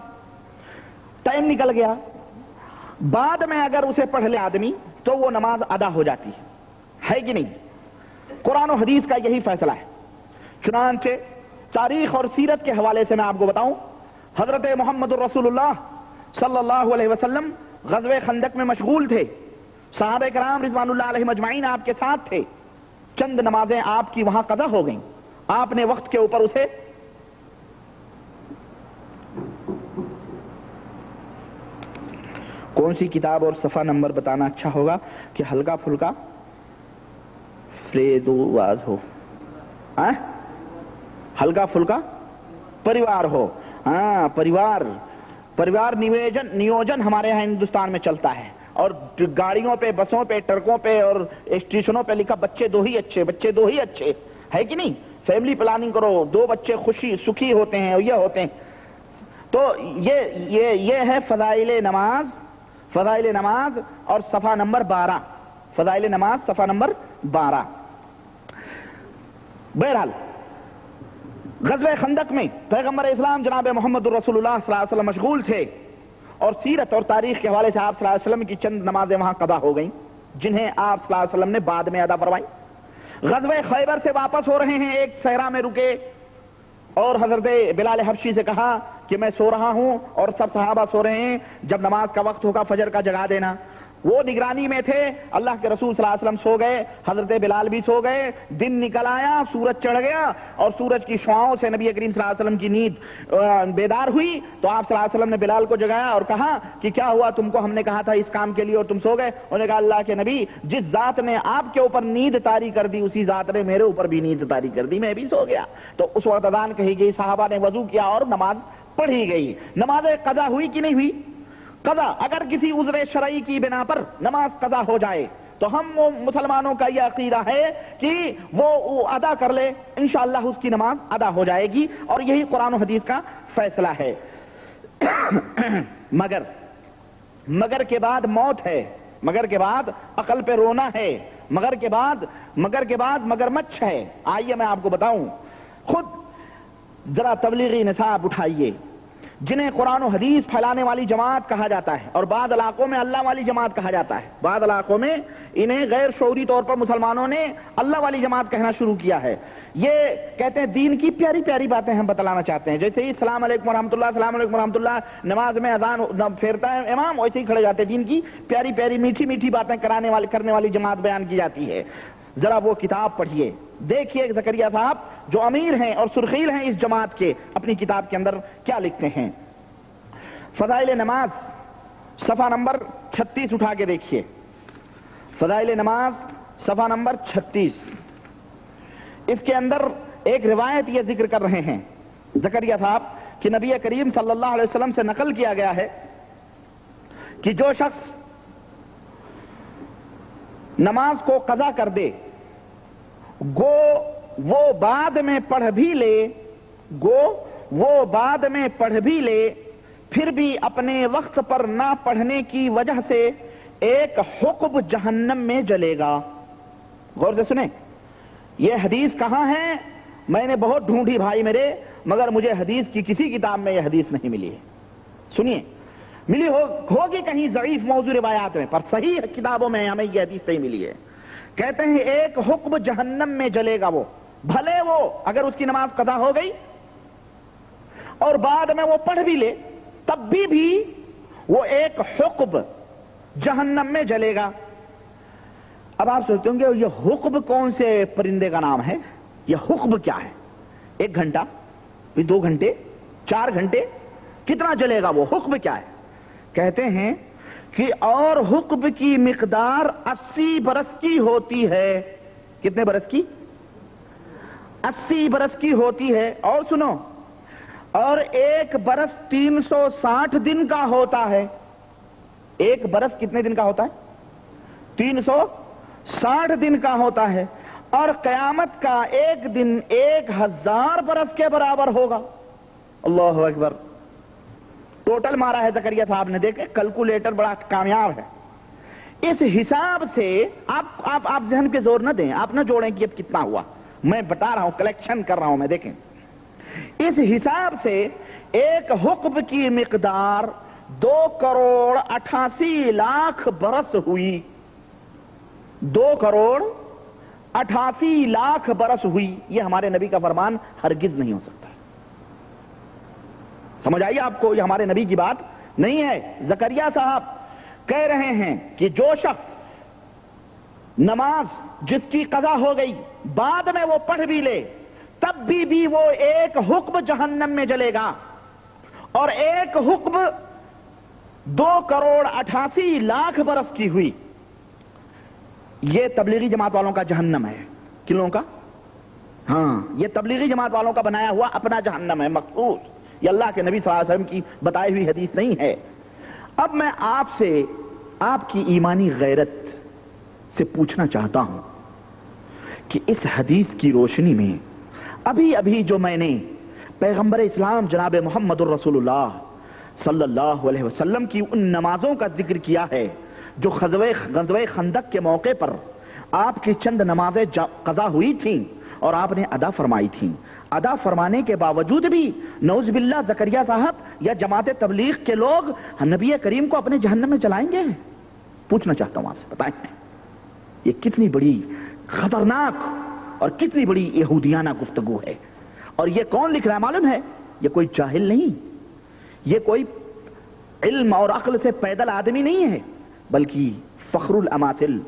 ٹائم نکل گیا، بعد میں اگر اسے پڑھ لے آدمی تو وہ نماز ادا ہو جاتی ہے کہ نہیں؟ قرآن و حدیث کا یہی فیصلہ ہے. چنانچہ تاریخ اور سیرت کے حوالے سے میں آپ کو بتاؤں، حضرت محمد الرسول اللہ صلی اللہ علیہ وسلم غزوہ خندق میں مشغول تھے، صحابہ کرام رضوان اللہ علیہم اجمعین آپ کے ساتھ تھے. چند نمازیں آپ کی وہاں قضا ہو گئیں، آپ نے وقت کے اوپر اسے کون سی کتاب اور صفحہ نمبر بتانا اچھا ہوگا کہ ہلکا پھلکا فریز واز ہو، ہلکا پھلکا پریوار ہو. ہاں، پریوار نیوجن ہمارے یہاں ہندوستان میں چلتا ہے اور گاڑیوں پہ، بسوں پہ، ٹرکوں پہ اور اسٹیشنوں پہ لکھا بچے دو ہی اچھے ہے کہ نہیں؟ فیملی پلاننگ کرو، 2 بچے سکھی ہوتے ہیں اور یہ ہوتے ہیں. تو یہ ہے فضائل نماز اور صفحہ نمبر 12، فضائل نماز صفحہ نمبر 12. بہرحال غزوہ خندق میں پیغمبر اسلام جناب محمد الرسول اللہ صلی اللہ علیہ وسلم مشغول تھے اور سیرت اور تاریخ کے حوالے سے آپ صلی اللہ علیہ وسلم کی چند نمازیں وہاں قضا ہو گئیں جنہیں آپ صلی اللہ علیہ وسلم نے بعد میں ادا فرمائی. غزوہ خیبر سے واپس ہو رہے ہیں، ایک صحرا میں رکے اور حضرت بلال حبشی سے کہا کہ میں سو رہا ہوں اور سب صحابہ سو رہے ہیں، جب نماز کا وقت ہوگا فجر کا جگا دینا. وہ نگرانی میں تھے، اللہ کے رسول صلی اللہ علیہ وسلم سو گئے، حضرت بلال بھی سو گئے. دن نکل آیا، سورج چڑھ گیا اور سورج کی شعاؤں سے نبی کریم صلی اللہ علیہ وسلم کی نیند بیدار ہوئی تو آپ صلی اللہ علیہ وسلم نے بلال کو جگایا اور کہا کہ کیا ہوا، تم کو ہم نے کہا تھا اس کام کے لیے اور تم سو گئے. انہوں نے کہا اللہ کے نبی، جس ذات نے آپ کے اوپر نیند طاری کر دی اسی ذات نے میرے اوپر بھی نیند طاری کر دی، میں بھی سو گیا. تو اس وقت اذان کہی گئی، صحابہ نے وضو کیا اور نماز پڑھی گئی. نماز قضا ہوئی کہ نہیں ہوئی؟ قضا. اگر کسی عذر شرعی کی بنا پر نماز قضا ہو جائے تو ہم مسلمانوں کا یہ عقیدہ ہے کہ وہ ادا کر لے، انشاءاللہ اس کی نماز ادا ہو جائے گی اور یہی قرآن و حدیث کا فیصلہ ہے. مگر کے بعد موت ہے، مگر کے بعد عقل پہ رونا ہے، مگر کے بعد مگرمچھ ہے. آئیے میں آپ کو بتاؤں، خود ذرا تبلیغی نصاب اٹھائیے جنہیں قرآن و حدیث پھیلانے والی جماعت کہا جاتا ہے اور بعض علاقوں میں اللہ والی جماعت کہا جاتا ہے، بعض علاقوں میں انہیں غیر شعوری طور پر مسلمانوں نے اللہ والی جماعت کہنا شروع کیا ہے. یہ کہتے ہیں دین کی پیاری پیاری باتیں ہم بتلانا چاہتے ہیں، جیسے ہی السلام علیکم ورحمۃ اللہ، السلام علیکم ورحمۃ اللہ، نماز میں اذان پھیرتا ہے امام ویسے ہی کھڑے جاتے ہیں. دین کی پیاری پیاری میٹھی باتیں کرنے والی جماعت بیان کی جاتی ہے. ذرا وہ کتاب پڑھیے، دیکھیے زکریا صاحب جو امیر ہیں اور سرخیل ہیں اس جماعت کے، اپنی کتاب کے اندر کیا لکھتے ہیں. فضائل نماز صفحہ نمبر 36 اٹھا کے دیکھیے، فضائل نماز صفحہ نمبر 36. اس کے اندر ایک روایت یہ ذکر کر رہے ہیں زکریا صاحب کہ نبی کریم صلی اللہ علیہ وسلم سے نقل کیا گیا ہے کہ جو شخص نماز کو قضا کر دے گو وہ بعد میں پڑھ بھی لے پھر بھی اپنے وقت پر نہ پڑھنے کی وجہ سے ایک حقب جہنم میں جلے گا. غور سے سنیں, یہ حدیث کہاں ہے؟ میں نے بہت ڈھونڈی بھائی میرے, مگر مجھے حدیث کی کسی کتاب میں یہ حدیث نہیں ملی ہے. سنیے, ملی ہوگی کہیں ضعیف موضوع روایات میں, پر صحیح کتابوں میں ہمیں یہ حدیث نہیں ملی ہے. کہتے ہیں ایک حقب جہنم میں جلے گا وہ, بھلے وہ اگر اس کی نماز قضا ہو گئی اور بعد میں وہ پڑھ بھی لے تب بھی وہ ایک حقب جہنم میں جلے گا. اب آپ سوچتے ہوں گے یہ حقب کون سے پرندے کا نام ہے؟ یہ حقب کیا ہے؟ 1 گھنٹہ, 2 گھنٹے, 4 گھنٹے, کتنا جلے گا وہ؟ حقب کیا ہے؟ کہتے ہیں کہ اور حقب کی مقدار 80 برس کی ہوتی ہے. کتنے برس کی؟ 80 برس کی ہوتی ہے. اور سنو, اور 1 برس 360 دن کا ہوتا ہے. 1 برس کتنے دن کا ہوتا ہے؟ 360 دن کا ہوتا ہے. اور قیامت کا 1 دن 1000 برس کے برابر ہوگا. اللہ اکبر. ٹوٹل مارا ہے زکریا صاحب نے, دیکھے کیلکولیٹر بڑا کامیاب ہے. اس حساب سے آپ ذہن پہ زور نہ دیں, آپ نہ جوڑیں کہ اب کتنا ہوا. میں بتا رہا ہوں, کلیکشن کر رہا ہوں میں. دیکھیں اس حساب سے ایک حقب کی مقدار 2,88,00,000 برس ہوئی. 2,88,00,000 برس ہوئی. یہ ہمارے نبی کا فرمان ہرگز نہیں ہو سکتا. سمجھ آئیے آپ کو, یہ ہمارے نبی کی بات نہیں ہے. زکریا صاحب کہہ رہے ہیں کہ جو شخص نماز جس کی قضا ہو گئی بعد میں وہ پڑھ بھی لے تب بھی وہ ایک حقب جہنم میں جلے گا. اور ایک حقب 2,88,00,000 برس کی ہوئی. یہ تبلیغی جماعت والوں کا جہنم ہے. کن کا؟ ہاں, یہ تبلیغی جماعت والوں کا بنایا ہوا اپنا جہنم ہے مخصوص. یہ اللہ کے نبی صلی اللہ علیہ وسلم کی بتائی ہوئی حدیث نہیں ہے. اب میں آپ سے آپ کی ایمانی غیرت سے پوچھنا چاہتا ہوں کہ اس حدیث کی روشنی میں ابھی جو میں نے پیغمبر اسلام جناب محمد الرسول اللہ صلی اللہ علیہ وسلم کی ان نمازوں کا ذکر کیا ہے جو غزوہ خندق کے موقع پر آپ کی چند نمازیں قضا ہوئی تھیں اور آپ نے ادا فرمائی تھیں. ادا فرمانے کے باوجود بھی نعوذ باللہ زکریا صاحب یا جماعت تبلیغ کے لوگ نبی کریم کو اپنے جہنم میں چلائیں گے. پوچھنا چاہتا ہوں آپ سے, بتائیں یہ کتنی بڑی خطرناک اور کتنی بڑی یہودیانہ گفتگو ہے. اور یہ کون لکھ رہا ہے معلوم ہے؟ یہ کوئی جاہل نہیں, یہ کوئی علم اور عقل سے پیدل آدمی نہیں ہے, بلکہ فخر الاماثل,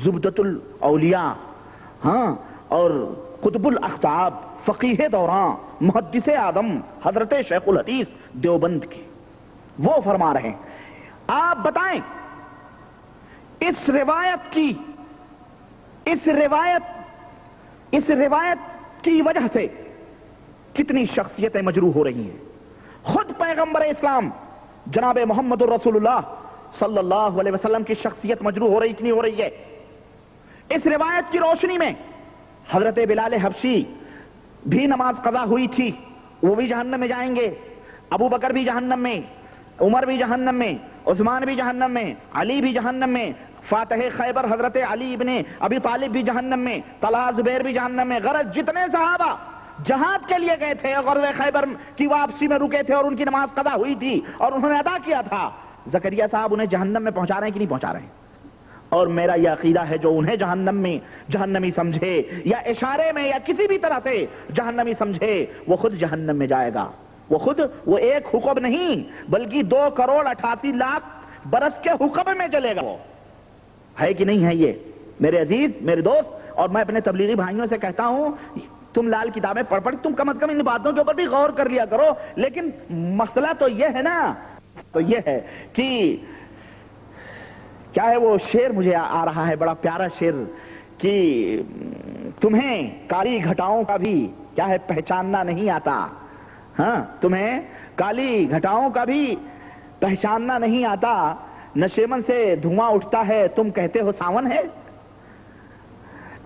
زبدۃ الاولیاء, ہاں, اور قطب الاقطاب, فقیہ دوران, محدث اعظم حضرت شیخ الحدیث دیوبند کی, وہ فرما رہے ہیں. آپ بتائیں اس روایت کی وجہ سے کتنی شخصیتیں مجروح ہو رہی ہیں. خود پیغمبر اسلام جناب محمد الرسول اللہ صلی اللہ علیہ وسلم کی شخصیت مجروح ہو رہی, اتنی ہو رہی ہے. اس روایت کی روشنی میں حضرت بلال حبشی بھی نماز قضا ہوئی تھی, وہ بھی جہنم میں جائیں گے. ابو بکر بھی جہنم میں, عمر بھی جہنم میں, عثمان بھی جہنم میں, علی بھی جہنم میں, فاتح خیبر حضرت علی ابن ابی طالب بھی جہنم میں, طلحہ زبیر بھی جہنم میں. غرض جتنے صحابہ جہاد کے لیے گئے تھے اور غزوہ خیبر کی واپسی میں رکے تھے اور ان کی نماز قضا ہوئی تھی اور انہوں نے ادا کیا تھا, زکریا صاحب انہیں جہنم میں پہنچا رہے ہیں کہ نہیں پہنچا رہے ہیں؟ اور میرا یہ عقیدہ ہے جو انہیں جہنمی سمجھے یا اشارے میں یا کسی بھی طرح سے جہنمی سمجھے وہ خود جہنم میں جائے گا. وہ ایک حقب نہیں بلکہ 2,88,00,000 برس کے حقب میں جلے گا. وہ ہے کہ نہیں ہے؟ یہ میرے عزیز, میرے دوست, اور میں اپنے تبلیغی بھائیوں سے کہتا ہوں تم لال کتابیں پڑھ تم کم از کم ان باتوں کے اوپر بھی غور کر لیا کرو. لیکن مسئلہ تو یہ ہے نا, تو یہ ہے کہ کیا ہے وہ شعر مجھے آ رہا ہے, بڑا پیارا شعر, کہ تمہیں کاری گھٹاؤں کا بھی کیا ہے پہچاننا نہیں آتا, ہاں تمہیں کالی گھٹاؤں کا بھی پہچاننا نہیں آتا، نشیمن سے دھواں اٹھتا ہے تم کہتے ہو ساون ہے؟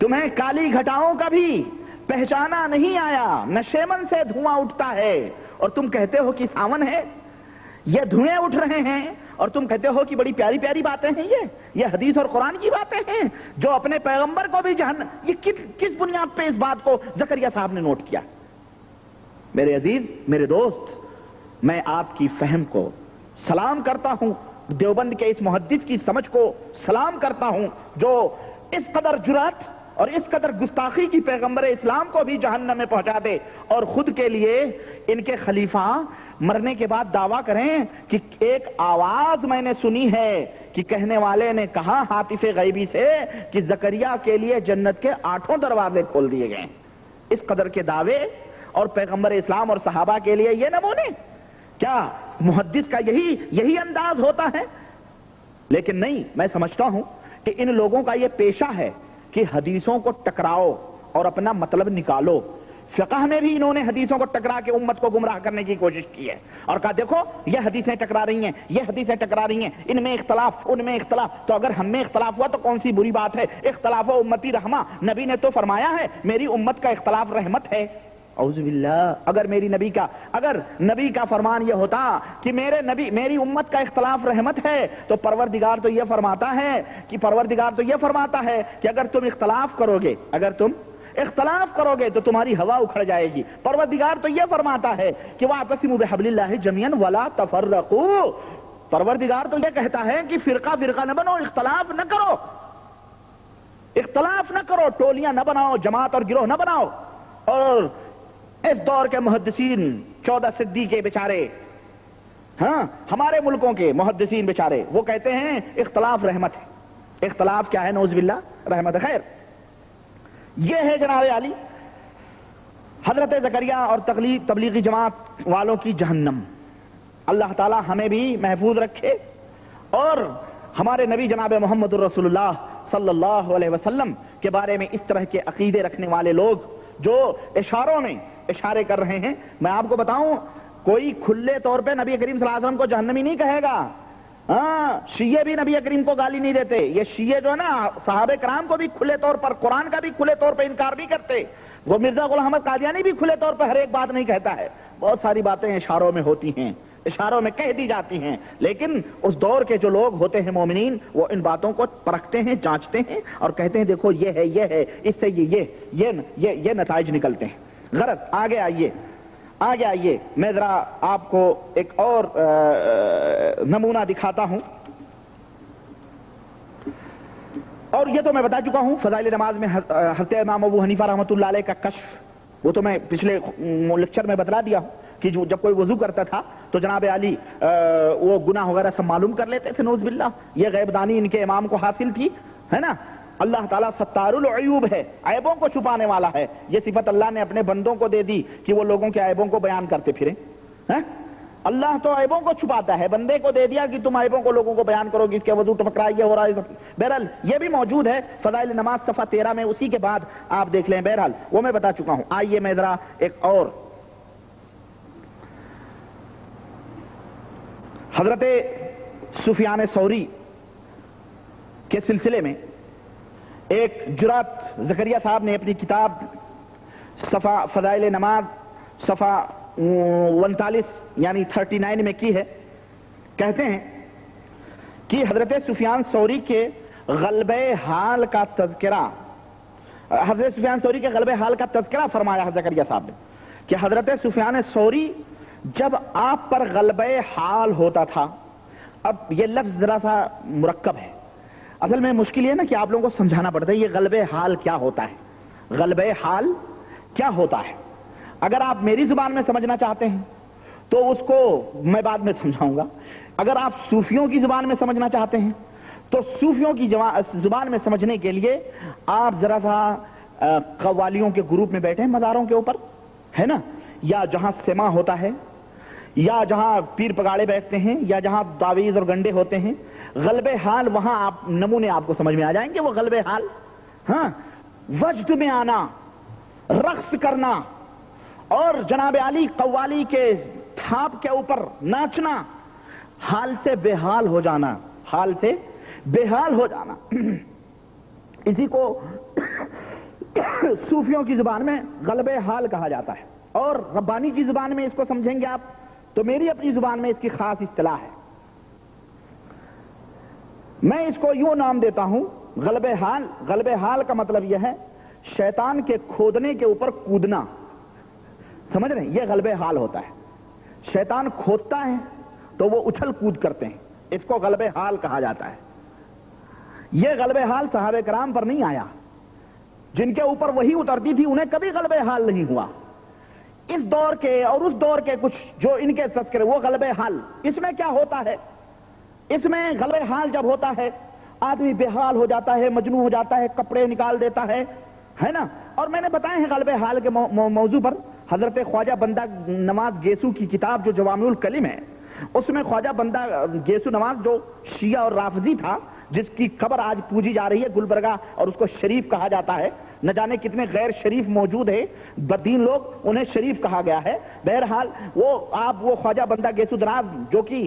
تمہیں کالی گھٹاؤں کا بھی پہچانا نہیں آیا، نشیمن سے دھواں اٹھتا ہے اور تم کہتے ہو کہ ساون ہے؟ یہ دھوئیں اٹھ رہے ہیں اور تم کہتے ہو کہ بڑی پیاری پیاری باتیں ہیں، یہ حدیث اور قرآن کی باتیں ہیں جو اپنے پیغمبر کو بھی یہ کس بنیاد پہ اس بات کو زکریا صاحب نے نوٹ کیا؟ میرے عزیز، میرے دوست، میں آپ کی فہم کو سلام کرتا ہوں، دیوبند کے اس محدث کی سمجھ کو سلام کرتا ہوں جو اس قدر جرات اور اس قدر گستاخی کی پیغمبر اسلام کو بھی جہنم میں پہنچا دے اور خود کے لیے ان کے خلیفہ مرنے کے بعد دعویٰ کریں کہ ایک آواز میں نے سنی ہے کہ کہنے والے نے کہا ہاتف غیبی سے کہ زکریا کے لیے جنت کے 8 دروازے کھول دیے گئے۔ اس قدر کے دعوے اور پیغمبر اسلام اور صحابہ کے لیے یہ نمونے، کیا محدث کا یہی انداز ہوتا ہے؟ لیکن نہیں، میں سمجھتا ہوں کہ ان لوگوں کا یہ پیشہ ہے کہ حدیثوں کو ٹکراؤ اور اپنا مطلب نکالو۔ فقہ میں بھی انہوں نے حدیثوں کو ٹکرا کے امت کو گمراہ کرنے کی کوشش کی ہے اور کہا دیکھو یہ حدیثیں ٹکرا رہی ہیں، یہ حدیثیں ٹکرا رہی ہیں، ان میں اختلاف، ان میں اختلاف، تو اگر ہم میں اختلاف ہوا تو کون سی بری بات ہے؟ اختلاف و امتی رحمہ، نبی نے تو فرمایا ہے میری امت کا اختلاف رحمت ہے۔ اعوذ باللہ، اگر نبی کا فرمان یہ ہوتا کہ میری امت کا اختلاف رحمت ہے تو پروردگار تو یہ فرماتا ہے کہ اگر تم اختلاف کرو گے تو تمہاری ہوا اکھڑ جائے گی۔ پروردگار تو یہ فرماتا ہے کہ وَاعْتَصِمُوا بِحَبْلِ اللَّهِ جَمِيعًا وَلَا تَفَرَّقُوا۔ پروردگار تو یہ کہتا ہے کہ فرقہ نہ بنو، اختلاف نہ کرو، ٹولیاں نہ بناؤ، جماعت اور گروہ نہ بناؤ۔ اور اس دور کے محدثین 14 صدیقے بیچارے، ہاں ہمارے ملکوں کے محدثین بیچارے، وہ کہتے ہیں اختلاف رحمت ہے۔ اختلاف کیا ہے؟ نعوذ باللہ، رحمت خیر۔ یہ ہے جناب علی حضرت زکریا اور تبلیغی جماعت والوں کی جہنم۔ اللہ تعالی ہمیں بھی محفوظ رکھے اور ہمارے نبی جناب محمد الرسول اللہ صلی اللہ علیہ وسلم کے بارے میں اس طرح کے عقیدے رکھنے والے لوگ جو اشاروں میں اشارے کر رہے ہیں، میں آپ کو بتاؤں کوئی کھلے طور پہ نبی کریم صلی اللہ علیہ وسلم کو جہنمی نہیں کہے گا۔ ہاں شیعہ بھی نبی کریم کو گالی نہیں دیتے، یہ شیعہ جو ہے نا صحابہ کرام کو بھی کھلے طور پر، قرآن کا بھی کھلے طور پہ انکار نہیں کرتے۔ وہ مرزا غلام احمد قادیانی بھی کھلے طور پر ہر ایک بات نہیں کہتا ہے، بہت ساری باتیں اشاروں میں ہوتی ہیں، اشاروں میں کہہ دی جاتی ہیں، لیکن اس دور کے جو لوگ ہوتے ہیں مومنین وہ ان باتوں کو پرکھتے ہیں، جانچتے ہیں اور کہتے ہیں دیکھو یہ ہے، اس سے یہ نتائج نکلتے ہیں۔ غرض آگے آئیے میں ذرا آپ کو ایک اور نمونہ دکھاتا ہوں، اور یہ تو میں بتا چکا ہوں فضائل نماز میں حضرت امام ابو حنیفہ رحمۃ اللہ علیہ کا کشف، وہ تو میں پچھلے لیکچر میں بتلا دیا ہوں کہ جب کوئی وضو کرتا تھا تو جناب علی وہ گناہ وغیرہ سب معلوم کر لیتے تھے، نعوذ باللہ۔ یہ غیب دانی ان کے امام کو حاصل تھی، ہے نا۔ اللہ تعالیٰ ستار العیوب ہے، عیبوں کو چھپانے والا ہے، یہ صفت اللہ نے اپنے بندوں کو دے دی کہ وہ لوگوں کے عیبوں کو بیان کرتے پھریں۔ اللہ تو عیبوں کو چھپاتا ہے، بندے کو دے دیا کہ تم عیبوں کو لوگوں کو بیان کرو گے، اس کے وضو ٹپک رہا ہے، یہ ہو رہا ہے۔ بہرحال یہ بھی موجود ہے فضائل نماز صفحہ 13 میں، اسی کے بعد آپ دیکھ لیں، بہرحال وہ میں بتا چکا ہوں۔ آئیے میں ذرا ایک اور حضرت سفیان ثوری کے سلسلے میں ایک جرات زکریا صاحب نے اپنی کتاب صفحہ فضائل نماز صفحہ 39 یعنی 39 میں کی ہے۔ کہتے ہیں کہ حضرت سفیان ثوری کے غلبہ حال کا تذکرہ، حضرت سفیان ثوری کے غلبہ حال کا تذکرہ فرمایا زکریا صاحب نے کہ حضرت سفیان ثوری جب آپ پر غلبہ حال ہوتا تھا، اب یہ لفظ ذرا سا مرکب ہے، اصل میں مشکل یہ نا کہ آپ لوگوں کو سمجھانا پڑتا ہے یہ غلبہ حال کیا ہوتا ہے، غلبہ حال کیا ہوتا ہے۔ اگر آپ میری زبان میں سمجھنا چاہتے ہیں تو اس کو میں بعد میں سمجھاؤں گا، اگر آپ صوفیوں کی زبان میں سمجھنا چاہتے ہیں تو صوفیوں کی زبان میں سمجھنے کے لیے آپ ذرا سا قوالیوں کے گروپ میں بیٹھے مزاروں کے اوپر، ہے نا، یا جہاں سما ہوتا ہے، یا جہاں پیر پگاڑے بیٹھتے ہیں، یا جہاں تعویذ اور گنڈے ہوتے ہیں، غلبہ حال وہاں آپ نمونے آپ کو سمجھ میں آ جائیں گے۔ وہ غلبہ حال، ہاں، وجد میں آنا، رقص کرنا اور جناب علی قوالی کے تھاپ کے اوپر ناچنا، حال سے بے حال ہو جانا، حال سے بے حال ہو جانا، اسی کو صوفیوں کی زبان میں غلبے حال کہا جاتا ہے، اور ربانی کی زبان میں اس کو سمجھیں گے آپ تو میری اپنی زبان میں اس کی خاص اصطلاح ہے، میں اس کو یوں نام دیتا ہوں غلبے حال۔ غلبے حال کا مطلب یہ ہے شیطان کے کھودنے کے اوپر کودنا، سمجھ رہے ہیں؟ یہ غلبے حال ہوتا ہے، شیطان کھودتا ہے تو وہ اچھل کود کرتے ہیں، اس کو غلبے حال کہا جاتا ہے۔ یہ غلبے حال صحابہ کرام پر نہیں آیا، جن کے اوپر وہی اترتی تھی انہیں کبھی غلبے حال نہیں ہوا۔ اس دور کے اور اس دور کے کچھ جو ان کے تذکرے وہ غلبے حال، اس میں کیا ہوتا ہے؟ اس میں غلبے حال جب ہوتا ہے آدمی بے حال ہو جاتا ہے، مجنون ہو جاتا ہے، کپڑے نکال دیتا ہے نا؟ اور میں نے بتایا ہے غلبے حال کے موضوع پر حضرت خواجہ بندہ نواز گیسو کی کتاب جو جوامع الکلم ہے، اس میں خواجہ بندہ گیسو نواز جو شیعہ اور رافضی تھا، جس کی قبر آج پوجی جا رہی ہے گلبرگہ، اور اس کو شریف کہا جاتا ہے، نہ جانے کتنے غیر شریف موجود ہیں بدین لوگ، انہیں شریف کہا گیا ہے۔ بہرحال وہ خواجہ بندہ گیسو نواز جو کہ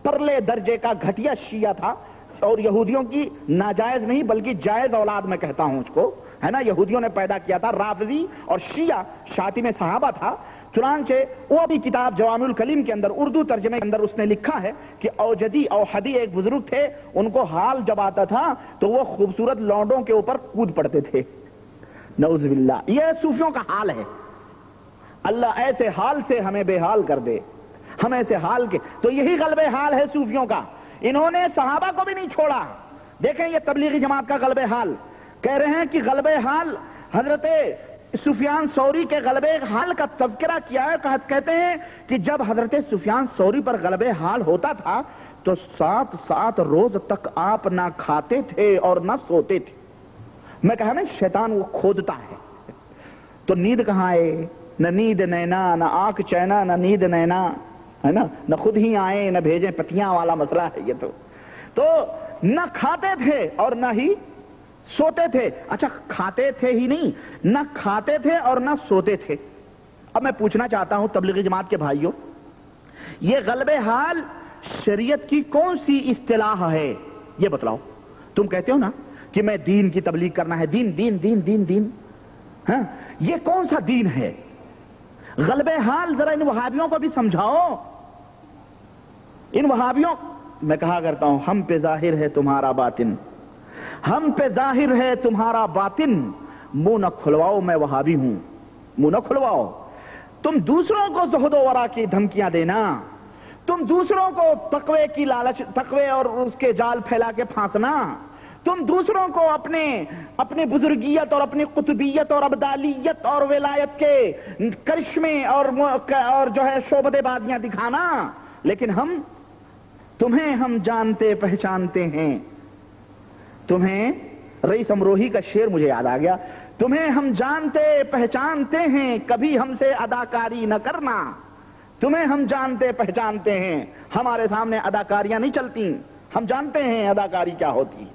پرلے درجے کا گھٹیا شیعہ تھا، اور یہودیوں کی ناجائز نہیں بلکہ جائز اولاد میں کہتا ہوں اس کو، ہے نا، یہودیوں نے پیدا کیا تھا، رافضی اور شیعہ شاطم صحابہ تھا۔ چنانچہ وہ بھی کتاب جوامع الکلم کے اندر اردو ترجمے کے اندر اس نے لکھا ہے کہ اوجدی اوحدی ایک بزرگ تھے، ان کو حال جب آتا تھا تو وہ خوبصورت لونڈوں کے اوپر کود پڑتے تھے، نعوذ باللہ۔ یہ صوفیوں کا حال ہے، اللہ ایسے حال سے ہمیں بے حال کر دے، ہم ایسے حال کے، تو یہی غلبے حال ہے صوفیوں کا، انہوں نے صحابہ کو بھی نہیں چھوڑا۔ دیکھیں یہ تبلیغی جماعت کا غلبے حال، کہہ رہے ہیں کہ غلبے حال حضرت سفیان ثوری کے غلبے حال کا تذکرہ کیا ہے، کہتے ہیں کہ جب حضرت سفیان ثوری پر غلبے حال ہوتا تھا تو 7 روز تک آپ نہ کھاتے تھے اور نہ سوتے تھے۔ میں کہا نا شیطان وہ کھودتا ہے، تو نیند کہاں آئے؟ نہ نیند نینا، نہ آنکھ چینا، نہ نیند نینا، ہے نا، نہ خود ہی آئے نہ بھیجیں پتیاں والا مسئلہ ہے یہ تو نہ کھاتے تھے اور نہ ہی سوتے تھے۔ اچھا کھاتے تھے ہی نہیں، نہ کھاتے تھے اور نہ سوتے تھے۔ اب میں پوچھنا چاہتا ہوں تبلیغی جماعت کے بھائیوں، یہ غلبے حال شریعت کی کون سی اصطلاح ہے؟ یہ بتلاؤ۔ تم کہتے ہو نا کہ میں دین کی تبلیغ کرنا ہے، دین دین دین دین دین، ہاں یہ کون سا دین ہے؟ غلبے حال ذرا ان وہابیوں کو بھی سمجھاؤ۔ ان وہابیوں، میں کہا کرتا ہوں ہم پہ ظاہر ہے تمہارا باطن، ہم پہ ظاہر ہے تمہارا باطن، منہ نہ کھلواؤ میں وہابی ہوں، منہ نہ کھلواؤ۔ تم دوسروں کو زہد و ورع کی دھمکیاں دینا، تم دوسروں کو تقوی کی لالچ، تقوی اور اس کے جال پھیلا کے پھانسنا، تم دوسروں کو اپنی بزرگیت اور اپنی قطبیت اور ابدالیت اور ولایت کے کرشمے اور جو ہے شعبدے بازیاں دکھانا، لیکن تمہیں ہم جانتے پہچانتے ہیں۔ تمہیں رئیس امروہی کا شعر مجھے یاد آ گیا، تمہیں ہم جانتے پہچانتے ہیں، کبھی ہم سے اداکاری نہ کرنا۔ تمہیں ہم جانتے پہچانتے ہیں، ہمارے سامنے اداکاریاں نہیں چلتی، ہم جانتے ہیں اداکاری کیا ہوتی۔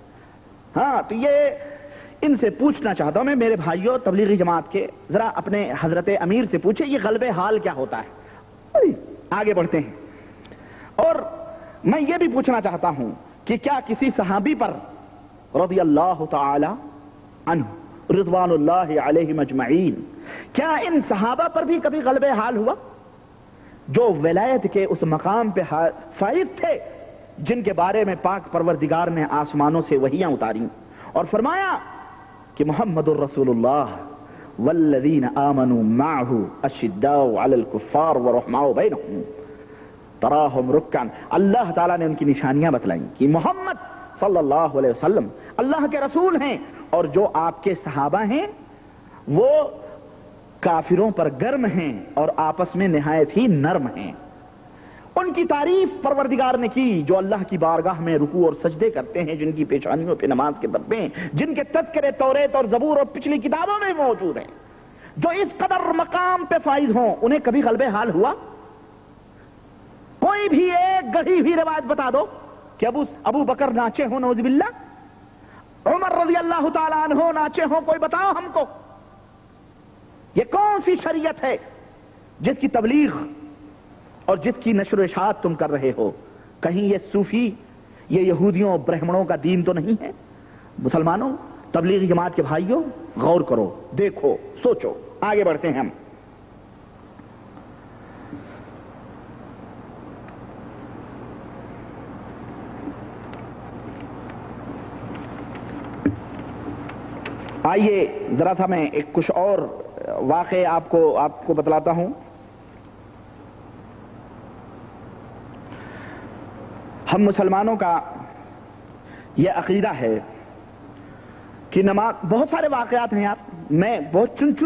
ہاں تو یہ ان سے پوچھنا چاہتا ہوں میں، میرے بھائیوں تبلیغی جماعت کے، ذرا اپنے حضرت امیر سے پوچھیں یہ غلبے حال کیا ہوتا ہے۔ آگے بڑھتے ہیں، اور میں یہ بھی پوچھنا چاہتا ہوں کہ کیا کسی صحابی پر رضی اللہ تعالی عنہ رضوان اللہ علیہم اجمعین، کیا ان صحابہ پر بھی کبھی غلبے حال ہوا جو ولایت کے اس مقام پہ فائز تھے جن کے بارے میں پاک پروردگار نے آسمانوں سے وحیاں اتاری اور فرمایا کہ محمد الرسول اللہ والذین آمنوا معہ اشداء علی الکفار ورحماء بینہم تراہم رکعا، اللہ تعالیٰ نے ان کی نشانیاں بتلائیں کہ محمد صلی اللہ علیہ وسلم اللہ کے رسول ہیں، اور جو آپ کے صحابہ ہیں وہ کافروں پر گرم ہیں اور آپس میں نہایت ہی نرم ہیں۔ ان کی تعریف پروردگار نے کی جو اللہ کی بارگاہ میں رکوع اور سجدے کرتے ہیں، جن کی پیشانیوں پہ نماز کے دبے ہیں، جن کے تذکرے توریت اور زبور اور پچھلی کتابوں میں موجود ہیں، جو اس قدر مقام پہ فائز ہوں، انہیں کبھی غلبے حال ہوا؟ کوئی بھی ایک گڑھی ہوئی روایت بتا دو کہ ابو بکر ناچے ہوں نعوذ باللہ، عمر رضی اللہ تعالیٰ عنہ ناچے ہوں، کوئی بتاؤ ہم کو۔ یہ کون سی شریعت ہے جس کی تبلیغ اور جس کی نشر و اشاعت تم کر رہے ہو؟ کہیں یہ صوفی، یہ یہودیوں برہمنوں کا دین تو نہیں ہے؟ مسلمانوں، تبلیغی جماعت کے بھائیوں، غور کرو، دیکھو، سوچو۔ آگے بڑھتے ہیں ہم۔ آئیے ذرا سا میں ایک کچھ اور واقعے آپ کو بتلاتا ہوں۔ ہم مسلمانوں کا یہ عقیدہ ہے کہ نماز، بہت سارے واقعات ہیں یار، میں بہت چن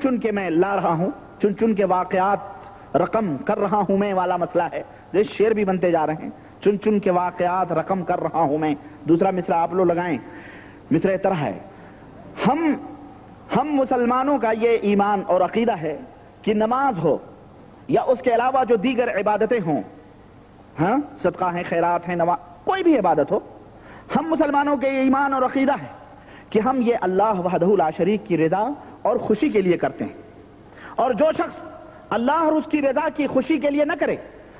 چن کے میں لا رہا ہوں، چن چن کے واقعات رقم کر رہا ہوں میں والا مسئلہ ہے۔ یہ شعر بھی بنتے جا رہے ہیں، چن چن کے واقعات رقم کر رہا ہوں میں۔ دوسرا مصرع آپ لوگ لگائیں، مصرع طرح ہے۔ ہم مسلمانوں کا یہ ایمان اور عقیدہ ہے کہ نماز ہو یا اس کے علاوہ جو دیگر عبادتیں ہوں، ہاں، صدقہ ہیں، خیرات ہیں، نماز، کوئی بھی عبادت ہو، ہم مسلمانوں کے یہ ایمان اور عقیدہ ہے کہ ہم یہ اللہ وحدہ لا شریک کی رضا اور خوشی کے لیے کرتے ہیں۔ اور جو شخص اللہ اور اس کی رضا کی خوشی کے لیے نہ کرے،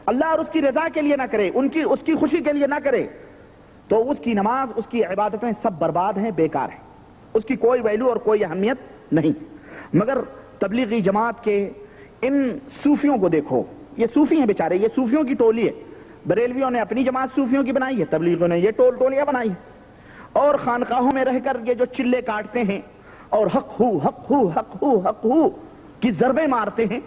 اللہ اور اس کی رضا کے لیے نہ کرے، اس کی خوشی کے لیے نہ کرے، تو اس کی نماز، اس کی عبادتیں سب برباد ہیں، بیکار ہیں، اس کی کوئی ویلو اور کوئی اہمیت نہیں۔ مگر تبلیغی جماعت کے ان صوفیوں کو دیکھو، یہ صوفی ہیں بیچارے، یہ صوفیوں کی ٹولی ہے۔ بریلویوں نے اپنی جماعت صوفیوں کی بنائی ہے، تبلیغیوں نے یہ ٹولیاں بنائی ہیں، اور خانقاہوں میں رہ کر یہ جو چلے کاٹتے ہیں اور حق ہو حق ہو حق ہو حق ہو کی ضربیں مارتے ہیں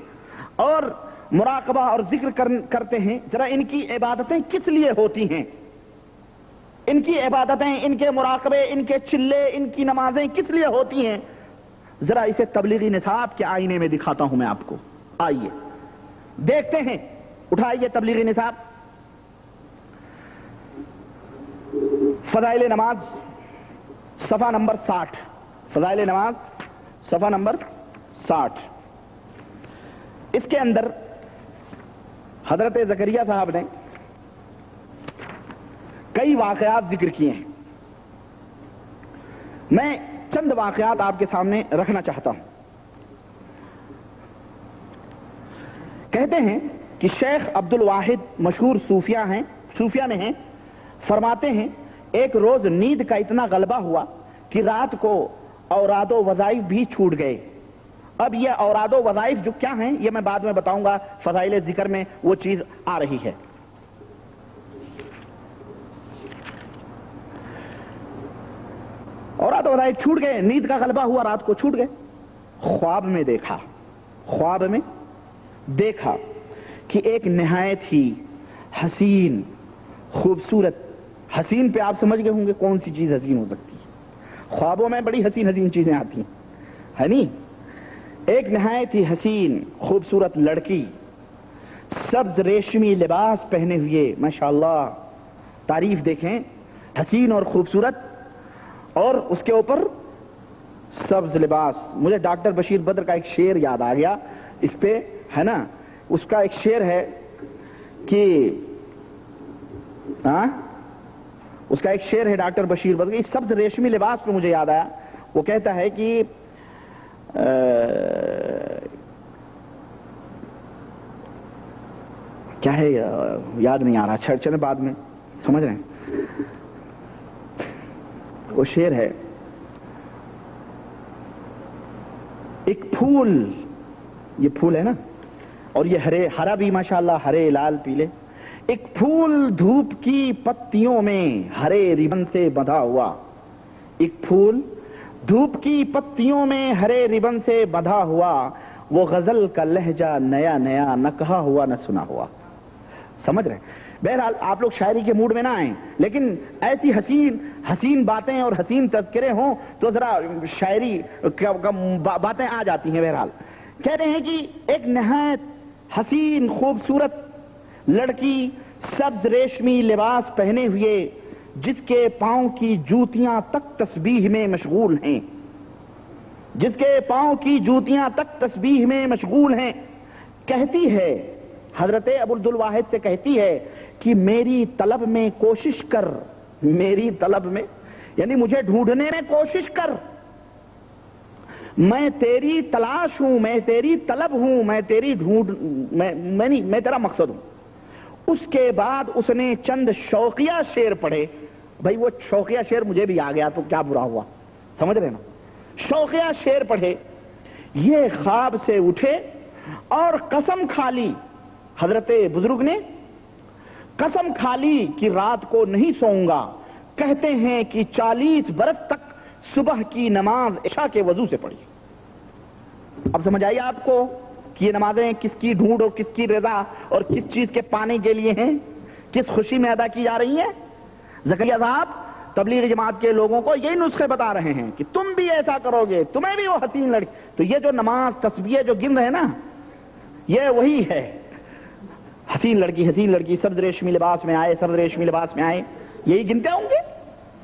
اور مراقبہ اور ذکر کرتے ہیں۔ ذرا ان کی عبادتیں کس لیے ہوتی ہیں؟ ان کی عبادتیں، ان کے مراقبے، ان کے چلے، ان کی نمازیں کس لیے ہوتی ہیں؟ ذرا اسے تبلیغی نصاب کے آئینے میں دکھاتا ہوں میں آپ کو۔ آئیے دیکھتے ہیں، اٹھائیے تبلیغی نصاب، فضائل نماز صفحہ نمبر 60، فضائل نماز صفحہ نمبر 60۔ اس کے اندر حضرت زکریا صاحب نے کئی واقعات ذکر کیے ہیں، میں چند واقعات آپ کے سامنے رکھنا چاہتا ہوں۔ کہتے ہیں کہ شیخ عبد الواحد مشہور صوفیہ میں ہیں، فرماتے ہیں ایک روز نیند کا اتنا غلبہ ہوا کہ رات کو اوراد و وظائف بھی چھوٹ گئے۔ اب یہ اوراد و وظائف جو کیا ہیں یہ میں بعد میں بتاؤں گا، فضائل ذکر میں وہ چیز آ رہی ہے۔ اوراد و وظائف چھوٹ گئے، نیند کا غلبہ ہوا، رات کو چھوٹ گئے۔ خواب میں دیکھا کہ ایک نہایت ہی حسین، خوبصورت، حسین پہ آپ سمجھ گئے ہوں گے کون سی چیز حسین ہو سکتی ہے۔ خوابوں میں بڑی حسین چیزیں آتی ہیں، ہے نہیں؟ ایک نہایت ہی حسین خوبصورت لڑکی، سبز ریشمی لباس پہنے ہوئے، ماشاءاللہ، تعریف دیکھیں، حسین اور خوبصورت، اور اس کے اوپر سبز لباس۔ مجھے ڈاکٹر بشیر بدر کا ایک شعر یاد آ گیا اس پہ، ہے نا؟ اس کا ایک شعر ہے کہ اس کا ایک شعر ہے ڈاکٹر بشیر بدر، اس سبز ریشمی لباس پہ مجھے یاد آیا۔ وہ کہتا ہے کہ کیا ہے، یاد نہیں آ رہا، چلے بعد میں سمجھ رہے ہیں۔ وہ شعر ہے، ایک پھول، یہ پھول ہے نا، اور یہ ہرا بھی ماشاءاللہ، ہرے لال پیلے، ایک پھول دھوپ کی پتیوں میں ہرے ربن سے بندھا ہوا، ایک پھول دھوپ کی پتیوں میں ہرے ربن سے بندھا ہوا، وہ غزل کا لہجہ نیا نیا، نہ کہا ہوا نہ سنا ہوا۔ سمجھ رہے ہیں؟ بہرحال آپ لوگ شاعری کے موڈ میں نہ آئیں، لیکن ایسی حسین باتیں اور حسین تذکرے ہوں تو ذرا شاعری باتیں آ جاتی ہیں۔ بہرحال کہہ رہے ہیں کہ ایک نہایت حسین خوبصورت لڑکی، سبز ریشمی لباس پہنے ہوئے، جس کے پاؤں کی جوتیاں تک تسبیح میں مشغول ہیں، جس کے پاؤں کی جوتیاں تک تسبیح میں مشغول ہیں، کہتی ہے، حضرت ابو عبدالواحد سے کہتی ہے کہ میری طلب میں کوشش کر، میری طلب میں یعنی مجھے ڈھونڈنے میں کوشش کر، میں تیری تلاش ہوں، میں تیری طلب ہوں، میں تیری ڈھونڈ، میں تیرا مقصد ہوں۔ اس کے بعد اس نے چند شوقیہ شعر پڑھے۔ بھائی وہ شوقیہ شعر مجھے بھی آ گیا تو کیا برا ہوا، سمجھ رہے نا؟ شوقیہ شعر پڑھے، یہ خواب سے اٹھے اور قسم کھا لی، حضرت بزرگ نے قسم کھا لی کہ رات کو نہیں سوؤں گا۔ کہتے ہیں کہ 40 برس تک صبح کی نماز عشاء کے وضو سے پڑھی۔ اب سمجھ آئیے آپ کو کہ یہ نمازیں کس کی ڈھونڈ اور کس کی رضا اور کس چیز کے پانے کے لیے ہیں، کس خوشی میں ادا کی جا رہی ہیں۔ زکریا صاحب تبلیغ جماعت کے لوگوں کو یہی نسخے بتا رہے ہیں کہ تم بھی ایسا کرو گے، تمہیں بھی وہ حسین لڑکی۔ تو یہ جو نماز تسبیح جو گن رہے نا، یہ وہی ہے، حسین لڑکی حسین لڑکی، سبز ریشمی لباس میں آئے، سبز ریشمی لباس میں آئے، یہی گنتے ہوں گے،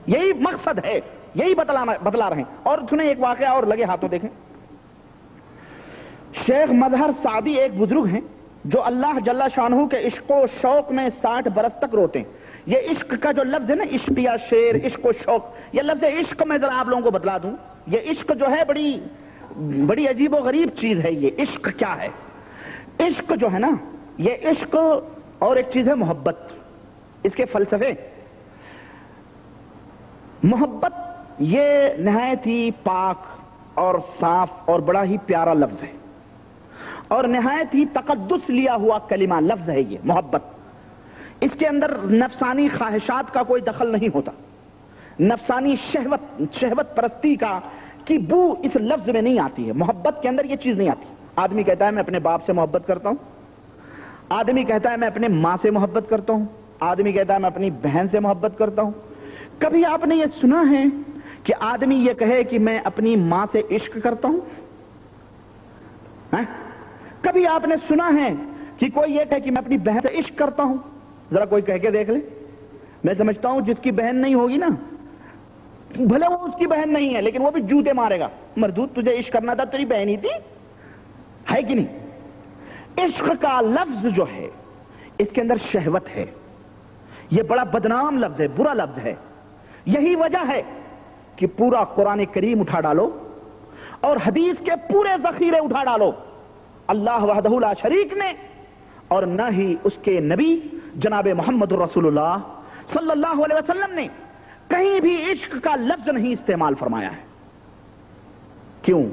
یہی مقصد ہے، یہی بتلا رہے ہیں۔ اور سنیں ایک واقعہ اور لگے ہاتھوں دیکھیں۔ شیخ مظہر سعدی ایک بزرگ ہیں جو اللہ جل شانہ کے عشق و شوق میں 60 برس تک روتے ہیں۔ یہ عشق کا جو لفظ ہے نا، عشق یا شعر، عشق و شوق، یہ لفظ عشق میں ذرا آپ لوگوں کو بتلا دوں، یہ عشق جو ہے بڑی عجیب و غریب چیز ہے۔ یہ عشق کیا ہے؟ عشق جو ہے نا، یہ عشق اور ایک چیز ہے محبت، اس کے فلسفے۔ محبت یہ نہایت ہی پاک اور صاف اور بڑا ہی پیارا لفظ ہے، اور نہایت ہی تقدس لیا ہوا کلمہ لفظ ہے یہ محبت۔ اس کے اندر نفسانی خواہشات کا کوئی دخل نہیں ہوتا، نفسانی شہوت پرستی کی بو اس لفظ میں نہیں آتی ہے۔ محبت کے اندر یہ چیز نہیں آتی۔ آدمی کہتا ہے میں اپنے باپ سے محبت کرتا ہوں، آدمی کہتا ہے میں اپنے ماں سے محبت کرتا ہوں، آدمی کہتا ہے میں اپنی بہن سے محبت کرتا ہوں۔ کبھی آپ نے یہ سنا ہے کہ آدمی یہ کہے کہ میں اپنی ماں سے عشق کرتا ہوں؟ کبھی آپ نے سنا ہے کہ کوئی یہ کہے کہ میں اپنی بہن سے عشق کرتا ہوں؟ ذرا کوئی کہہ کے دیکھ لے۔ میں سمجھتا ہوں جس کی بہن نہیں ہوگی نا، بھلے وہ اس کی بہن نہیں ہے لیکن وہ بھی جوتے مارے گا، مردود تجھے عشق کرنا تھا، تیری بہن ہی تھی، ہے کہ نہیں؟ عشق کا لفظ جو ہے اس کے اندر شہوت ہے، یہ بڑا بدنام لفظ ہے، برا لفظ ہے۔ یہی وجہ ہے کہ پورا قرآن کریم اٹھا ڈالو اور حدیث کے پورے ذخیرے اٹھا ڈالو، اللہ وحدہ لا شریک نے اور نہ ہی اس کے نبی جناب محمد رسول اللہ صلی اللہ علیہ وسلم نے کہیں بھی عشق کا لفظ نہیں استعمال فرمایا ہے۔ کیوں؟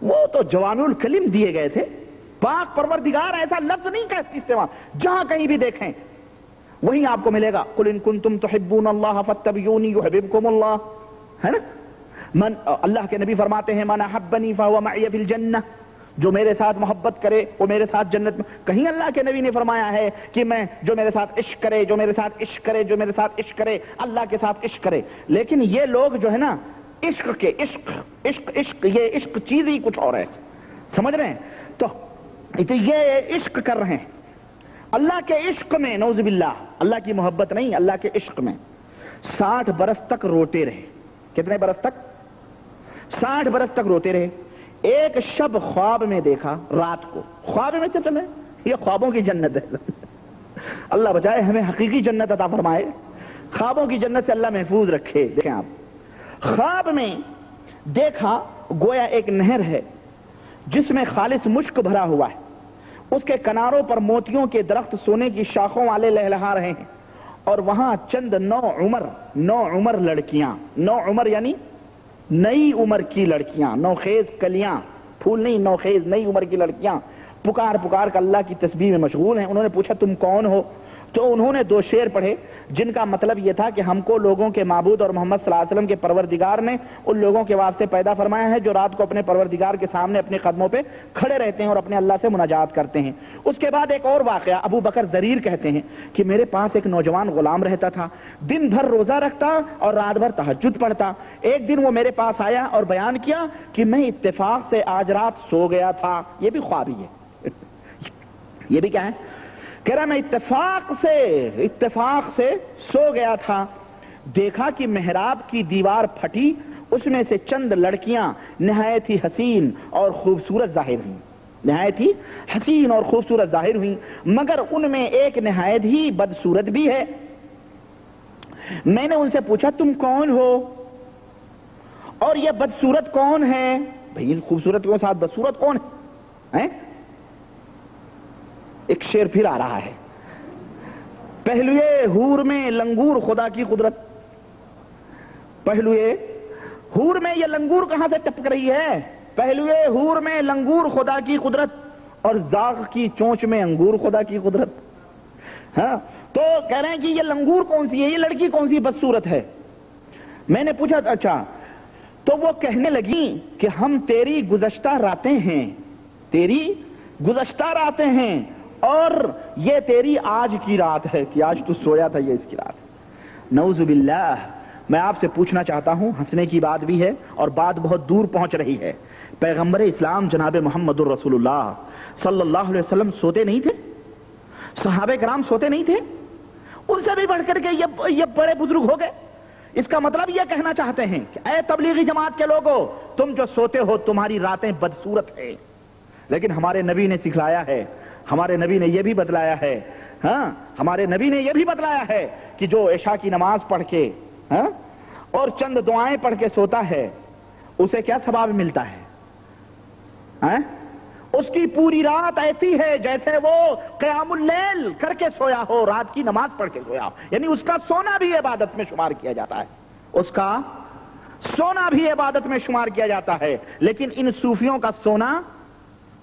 وہ تو جوامع الکلم دیے گئے تھے، پاک پروردگار ایسا لفظ نہیں کہتے استعمال، جہاں کہیں بھی دیکھیں وہیں آپ کو ملے گا، قل ان کنتم تحبون اللہ فاتبعونی یحببکم اللہ، ہے نا؟ اللہ کے نبی فرماتے ہیں من احبنی فہو معی فی الجنہ، جو میرے ساتھ محبت کرے وہ میرے ساتھ جنت میں۔ کہیں اللہ کے نبی نے فرمایا ہے کہ میں جو میرے ساتھ عشق کرے، جو میرے ساتھ عشق کرے، جو میرے ساتھ عشق کرے، اللہ کے ساتھ عشق کرے۔ لیکن یہ لوگ جو ہے نا عشق کے عشق یہ عشق چیز ہی کچھ اور ہے، سمجھ رہے ہیں؟ تو یہ عشق کر رہے ہیں اللہ کے عشق میں، نعوذ باللہ، اللہ کی محبت نہیں، اللہ کے عشق میں 60 برس تک روتے رہے۔ کتنے برس تک؟ 60 برس تک روتے رہے۔ ایک شب خواب میں دیکھا، رات کو خواب میں چلے، یہ خوابوں کی جنت ہے، اللہ بچائے ہمیں حقیقی جنت عطا فرمائے، خوابوں کی جنت سے اللہ محفوظ رکھے۔ دیکھیں آپ، خواب میں دیکھا گویا ایک نہر ہے جس میں خالص مشک بھرا ہوا ہے، اس کے کناروں پر موتیوں کے درخت سونے کی شاخوں والے لہلہا رہے ہیں، اور وہاں چند نو عمر لڑکیاں، نو عمر یعنی نئی عمر کی لڑکیاں، نوخیز کلیاں، پھول نہیں، نوخیز نئی عمر کی لڑکیاں پکار پکار کر اللہ کی تسبیح میں مشغول ہیں۔ انہوں نے پوچھا تم کون ہو؟ تو انہوں نے 2 شعر پڑھے جن کا مطلب یہ تھا کہ ہم کو لوگوں کے معبود اور محمد صلی اللہ علیہ وسلم کے پروردگار نے ان لوگوں کے واسطے پیدا فرمایا ہے جو رات کو اپنے پروردگار کے سامنے اپنے قدموں پہ کھڑے رہتے ہیں اور اپنے اللہ سے مناجات کرتے ہیں۔ اس کے بعد ایک اور واقعہ، ابو بکر زریر کہتے ہیں کہ میرے پاس ایک نوجوان غلام رہتا تھا، دن بھر روزہ رکھتا اور رات بھر تہجد پڑھتا۔ ایک دن وہ میرے پاس آیا اور بیان کیا کہ میں اتفاق سے آج رات سو گیا تھا۔ یہ بھی خواب ہی ہے، یہ بھی کیا ہے؟ کہہ رہا میں اتفاق سے سو گیا تھا، دیکھا کہ محراب کی دیوار پھٹی، اس میں سے چند لڑکیاں نہایت ہی حسین اور خوبصورت ظاہر ہوئیں، نہایت ہی حسین اور خوبصورت ظاہر ہوئیں، مگر ان میں ایک نہایت ہی بدصورت بھی ہے۔ میں نے ان سے پوچھا تم کون ہو؟ اور یہ بدصورت کون ہے بھئی؟ ان خوبصورت کے ساتھ بدصورت کون ہے؟ ایک شعر پھر آ رہا ہے، پہلوئے حور میں لنگور خدا کی قدرت. پہلوئے حور میں یہ لنگور کہاں سے ٹپک رہی ہے؟ پہلوئے حور میں لنگور خدا کی قدرت، اور زاغ کی چونچ میں انگور خدا کی قدرت. ہاں تو کہہ رہے ہیں کہ یہ لنگور کون سی ہے، یہ لڑکی کون سی بدصورت ہے؟ میں نے پوچھا اچھا، تو وہ کہنے لگی کہ ہم تیری گزشتہ راتیں ہیں، تیری گزشتہ راتیں ہیں، اور یہ تیری آج کی رات ہے کہ آج تو سویا تھا، یہ اس کی رات ہے. نعوذ باللہ. میں آپ سے پوچھنا چاہتا ہوں، ہنسنے کی بات بھی ہے اور بات بہت دور پہنچ رہی ہے. پیغمبر اسلام جناب محمد الرسول اللہ صلی اللہ علیہ وسلم سوتے نہیں تھے؟ صحابہ کرام سوتے نہیں تھے؟ ان سے بھی بڑھ کر کے یہ بڑے بزرگ ہو گئے. اس کا مطلب یہ کہنا چاہتے ہیں کہ اے تبلیغی جماعت کے لوگوں، تم جو سوتے ہو تمہاری راتیں بدصورت ہیں. لیکن ہمارے نبی نے سکھلایا ہے، ہمارے نبی نے یہ بھی بتلایا ہے، ہاں ہمارے نبی نے یہ بھی بتلایا ہے کہ جو عشاء کی نماز پڑھ کے اور چند دعائیں پڑھ کے سوتا ہے اسے کیا ثواب ملتا ہے؟ اس کی پوری رات ایسی ہے جیسے وہ قیام اللیل کر کے سویا ہو، رات کی نماز پڑھ کے سویا ہو. یعنی اس کا سونا بھی عبادت میں شمار کیا جاتا ہے، اس کا سونا بھی عبادت میں شمار کیا جاتا ہے. لیکن ان صوفیوں کا سونا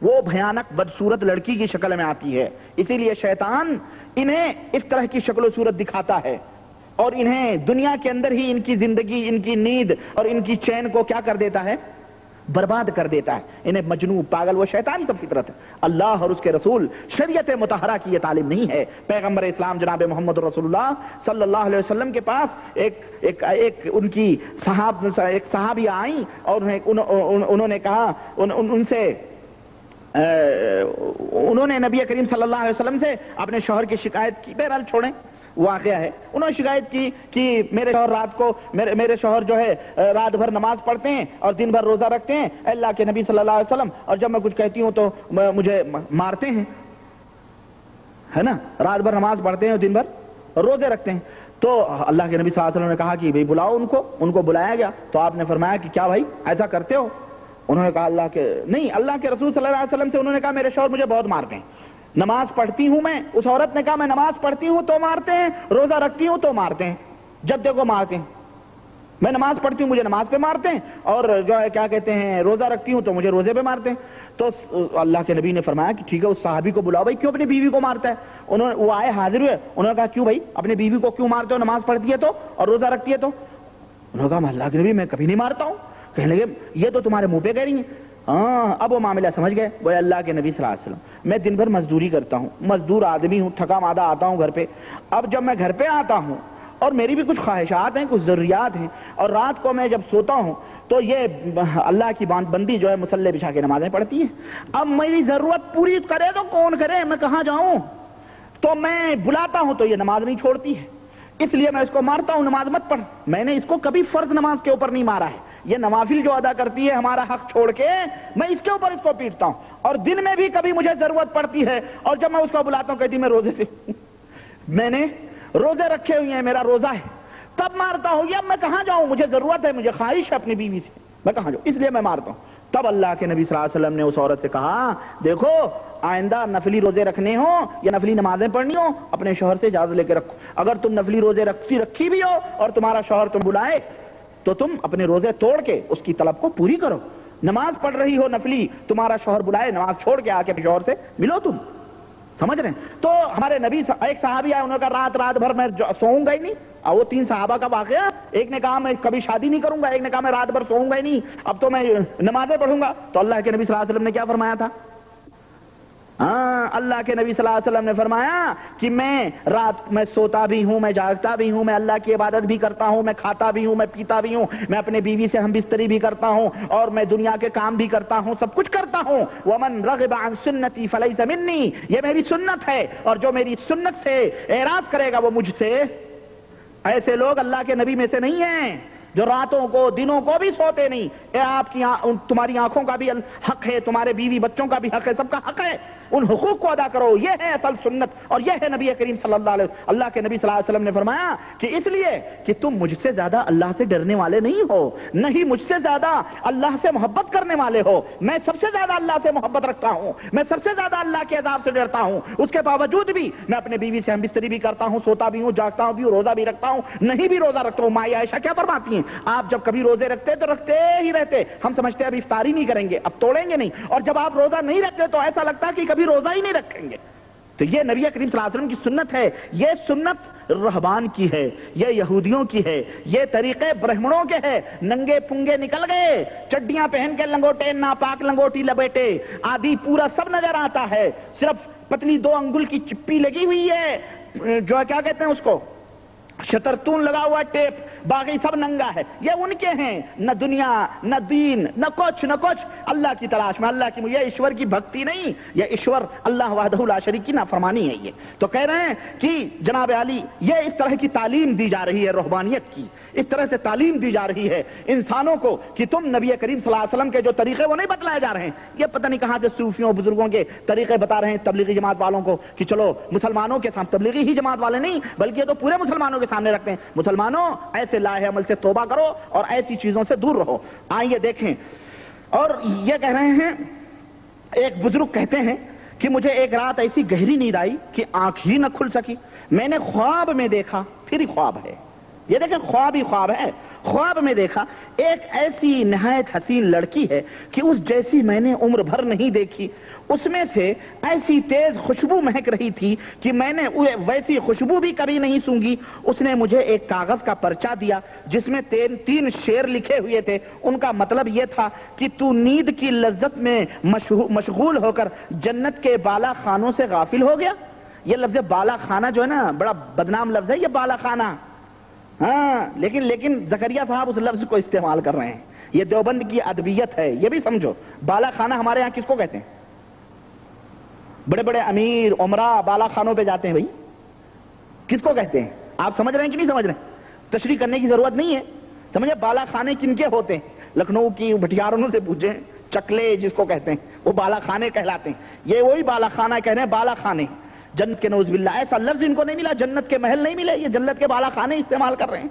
وہ بھیانک بدصورت لڑکی کی شکل میں آتی ہے. اسی لیے شیطان انہیں اس طرح کی شکل و صورت دکھاتا ہے اور انہیں دنیا کے اندر ہی ان کی زندگی، ان کی نیند اور ان کی چین کو کیا کر دیتا ہے؟ برباد کر دیتا ہے. انہیں مجنون، پاگل، وہ شیطان کی فطرت ہے. اللہ اور اس کے رسول شریعت مطہرہ کی یہ تعلیم نہیں ہے. پیغمبر اسلام جناب محمد رسول اللہ صلی اللہ علیہ وسلم کے پاس ایک ان کی ایک صحابیہ آئیں اور انہوں نے کہا، ان سے انہوں نے نبی کریم صلی اللہ علیہ وسلم سے اپنے شوہر کی شکایت کی. بہرحال چھوڑیں، واقعہ ہے. انہوں نے شکایت کی کہ میرے شوہر جو ہے رات بھر نماز پڑھتے ہیں اور دن بھر روزہ رکھتے ہیں اللہ کے نبی صلی اللہ علیہ وسلم، اور جب میں کچھ کہتی ہوں تو مجھے مارتے ہیں، ہے نا. رات بھر نماز پڑھتے ہیں اور دن بھر روزے رکھتے ہیں. تو اللہ کے نبی صلی اللہ علیہ وسلم نے کہا کہ بھئی بلاؤ ان کو بلایا گیا. تو آپ نے فرمایا کہ کیا بھائی ایسا کرتے ہو؟ انہوں نے کہا اللہ کے رسول صلی اللہ علیہ وسلم سے انہوں نے کہا میرے شوہر مجھے بہت مارتے ہیں، نماز پڑھتی ہوں میں. اس عورت نے کہا میں نماز پڑھتی ہوں تو مارتے ہیں، روزہ رکھتی ہوں تو مارتے ہیں، جب دیکھو مارتے ہیں. میں نماز پڑھتی ہوں مجھے نماز پہ مارتے ہیں، اور جو ہے کیا کہتے ہیں روزہ رکھتی ہوں تو مجھے روزے پہ مارتے ہیں. تو اللہ کے نبی نے فرمایا کہ ٹھیک ہے اس صحابی کو بلاؤ، بھائی کیوں اپنی بیوی کو مارتا ہے؟ وہ آئے، حاضر ہوئے. انہوں نے کہا کیوں بھائی اپنی بیوی کو کیوں مارتے ہو؟ نماز پڑھتی ہے تو اور روزہ رکھتی ہے تو. انہوں نے کہا اللہ کے نبی میں کبھی نہیں مارتا ہوں. کہنے لگے یہ تو تمہارے منہ پہ کہہ رہی ہیں. ہاں اب وہ معاملہ سمجھ گئے. وہ اللہ کے نبی صلی اللہ علیہ وسلم میں دن بھر مزدوری کرتا ہوں، مزدور آدمی ہوں، تھکا مادہ آتا ہوں گھر پہ. اب جب میں گھر پہ آتا ہوں اور میری بھی کچھ خواہشات ہیں، کچھ ضروریات ہیں، اور رات کو میں جب سوتا ہوں تو یہ اللہ کی بندی جو ہے مصلی بچھا کے نمازیں پڑھتی ہے. اب میری ضرورت پوری کرے تو کون کرے، میں کہاں جاؤں؟ تو میں بلاتا ہوں تو یہ نماز نہیں چھوڑتی ہے، اس لیے میں اس کو مارتا ہوں نماز مت پڑھ. میں نے اس کو کبھی فرض نماز کے اوپر نہیں مارا ہے، یہ نوافل جو ادا کرتی ہے ہمارا حق چھوڑ کے میں اس کے اوپر اس کو پیٹتا ہوں. اور دن میں بھی کبھی مجھے ضرورت پڑتی ہے اور جب میں اس کو بلاتا ہوں کہتی میں روزے سے میں نے روزے رکھے ہوئے ہیں، میرا روزہ ہے، تب مارتا ہوں. یا میں کہاں جاؤں، مجھے ضرورت ہے، مجھے خواہش ہے اپنی بیوی سے، میں کہاں جاؤں، اس لیے میں مارتا ہوں. تب اللہ کے نبی صلی اللہ علیہ وسلم نے اس عورت سے کہا دیکھو آئندہ نفلی روزے رکھنے ہوں یا نفلی نمازیں پڑھنی ہوں اپنے شوہر سے اجازت لے کے رکھو. اگر تم نفلی روزے رکھی بھی ہو اور تمہارا شوہر تم بلائے تو تم اپنے روزے توڑ کے اس کی طلب کو پوری کرو. نماز پڑھ رہی ہو نفلی، تمہارا شوہر بلائے، نماز چھوڑ کے آ کے شوہر سے ملو. تم سمجھ رہے ہیں؟ تو ہمارے نبی ایک صحابی آئے، انہوں نے کہا رات بھر میں سوؤں گا ہی نہیں. وہ 3 صحابہ کا واقعہ، ایک نے کہا میں کبھی شادی نہیں کروں گا، ایک نے کہا میں رات بھر سوؤں گا ہی نہیں، اب تو میں نمازیں پڑھوں گا. تو اللہ کے نبی صلی اللہ علیہ وسلم نے کیا فرمایا تھا؟ اللہ کے نبی صلی اللہ علیہ وسلم نے فرمایا کہ میں رات میں سوتا بھی ہوں، میں جاگتا بھی ہوں، میں اللہ کی عبادت بھی کرتا ہوں، میں کھاتا بھی ہوں، میں پیتا بھی ہوں، میں اپنے بیوی سے ہم بستری بھی کرتا ہوں، اور میں دنیا کے کام بھی کرتا ہوں، سب کچھ کرتا ہوں. وَمَن رَغِبَ عَن سُنَّتِي فَلَيْسَ مِنِّي، یہ میری سنت ہے، اور جو میری سنت سے اعراض کرے گا وہ مجھ سے. ایسے لوگ اللہ کے نبی میں سے نہیں ہیں جو راتوں کو دنوں کو بھی سوتے نہیں. آپ کی تمہاری آنکھوں کا بھی حق ہے، تمہارے بیوی بچوں کا بھی حق ہے، سب کا حق ہے. ان حقوق کو ادا کرو. یہ ہے اصل سنت اور یہ ہے نبی کریم صلی اللہ کے نبی صلی اللہ علیہ وسلم نے فرمایا کہ اس لیے کہ تم مجھ سے زیادہ اللہ سے ڈرنے والے نہیں ہو, نہیں مجھ سے زیادہ اللہ سے محبت کرنے والے ہو. میں سب سے زیادہ اللہ سے محبت رکھتا ہوں, میں سب سے زیادہ اللہ کے عذاب سے ڈرتا ہوں. اس کے باوجود بھی میں اپنے بیوی سے ہم بستری بھی کرتا ہوں, سوتا بھی ہوں, جاگتا بھی ہوں, روزہ بھی رکھتا ہوں, نہیں بھی روزہ رکھتا ہوں. ماں عائشہ کیا فرماتی ہیں, آپ جب کبھی روزے رکھتے تو رکھتے ہی رہتے, ہم سمجھتے اب افطاری نہیں کریں گے, اب توڑیں گے نہیں, اور جب آپ روزہ نہیں رکھتے تو ایسا لگتا کہ کبھی روزہ ہی نہیں رکھیں گے. تو یہ نبی کریم صلی اللہ علیہ وسلم کی سنت ہے. یہ سنت رہبان کی ہے, یہ یہودیوں کی ہے, یہ طریقے برہمنوں کے ہے. ننگے پنگے نکل گئے, چڈیاں پہن کے لنگوٹے, ناپاک لنگوٹی لپیٹے, آدھی پورا سب نظر آتا ہے, صرف پتلی 2 انگل کی چپی لگی ہوئی ہے, جو کیا کہتے ہیں اس کو, شترتون لگا ہوا ٹیپ, باقی سب ننگا ہے. یہ ان کے ہیں, نہ دنیا نہ دین نہ کچھ اللہ کی تلاش میں, اللہ کی. یہ ایشور کی بھکتی نہیں, یہ ایشور اللہ وحدہ لا شریک کی نافرمانی ہے. یہ تو کہہ رہے ہیں کہ جناب علی یہ اس طرح کی تعلیم دی جا رہی ہے رہبانیت کی, اس طرح سے تعلیم دی جا رہی ہے انسانوں کو کہ تم نبی کریم صلی اللہ علیہ وسلم کے جو طریقے وہ نہیں بتلائے جا رہے ہیں. یہ پتہ نہیں کہاں سے صوفیوں بزرگوں کے طریقے بتا رہے ہیں تبلیغی جماعت والوں کو کہ چلو مسلمانوں کے سامنے, تبلیغی ہی جماعت والے نہیں بلکہ یہ تو پورے مسلمانوں کے سامنے رکھتے ہیں, مسلمانوں ایسے لاہے عمل سے توبہ کرو اور ایسی چیزوں سے دور رہو. آئیے دیکھیں, اور یہ کہہ رہے ہیں, ایک بزرگ کہتے ہیں کہ مجھے ایک رات ایسی گہری نیند آئی کہ آنکھ ہی نہ کھل سکی. میں نے خواب میں دیکھا, پھر ہی خواب ہے, یہ دیکھیں خواب ہی خواب ہے. خواب میں دیکھا ایک ایسی نہایت حسین لڑکی ہے کہ اس جیسی میں نے عمر بھر نہیں دیکھی. اس میں سے ایسی تیز خوشبو مہک رہی تھی کہ میں نے ویسی خوشبو بھی کبھی نہیں سونگھی. اس نے مجھے ایک کاغذ کا پرچہ دیا جس میں 3 شعر لکھے ہوئے تھے. ان کا مطلب یہ تھا کہ تو نیند کی لذت میں مشغول ہو کر جنت کے بالا خانوں سے غافل ہو گیا. یہ لفظ بالا خانہ جو ہے نا, بڑا بدنام لفظ ہے یہ بالا خانہ. ہاں لیکن زکریا صاحب اس لفظ کو استعمال کر رہے ہیں. یہ دیوبند کی ادبیت ہے, یہ بھی سمجھو. بالا خانہ ہمارے یہاں کس کو کہتے ہیں؟ بڑے بڑے امیر عمرا بالا خانوں پہ جاتے ہیں. بھائی کس کو کہتے ہیں؟ آپ سمجھ رہے ہیں کہ نہیں سمجھ رہے ہیں؟ تشریح کرنے کی ضرورت نہیں ہے. سمجھے بالا خانے کن کے ہوتے ہیں؟ لکھنؤ کی بھٹیاروں سے پوچھیں, چکلے جس کو کہتے ہیں وہ بالا خانے کہلاتے ہیں. یہ وہی بالا خانہ کہہ رہے ہیں, بالا خانے. جنت کے نعوذ باللہ ایسا لفظ ان کو نہیں ملا, جنت کے محل نہیں ملے, یہ جنت کے بالا خانے استعمال کر رہے ہیں.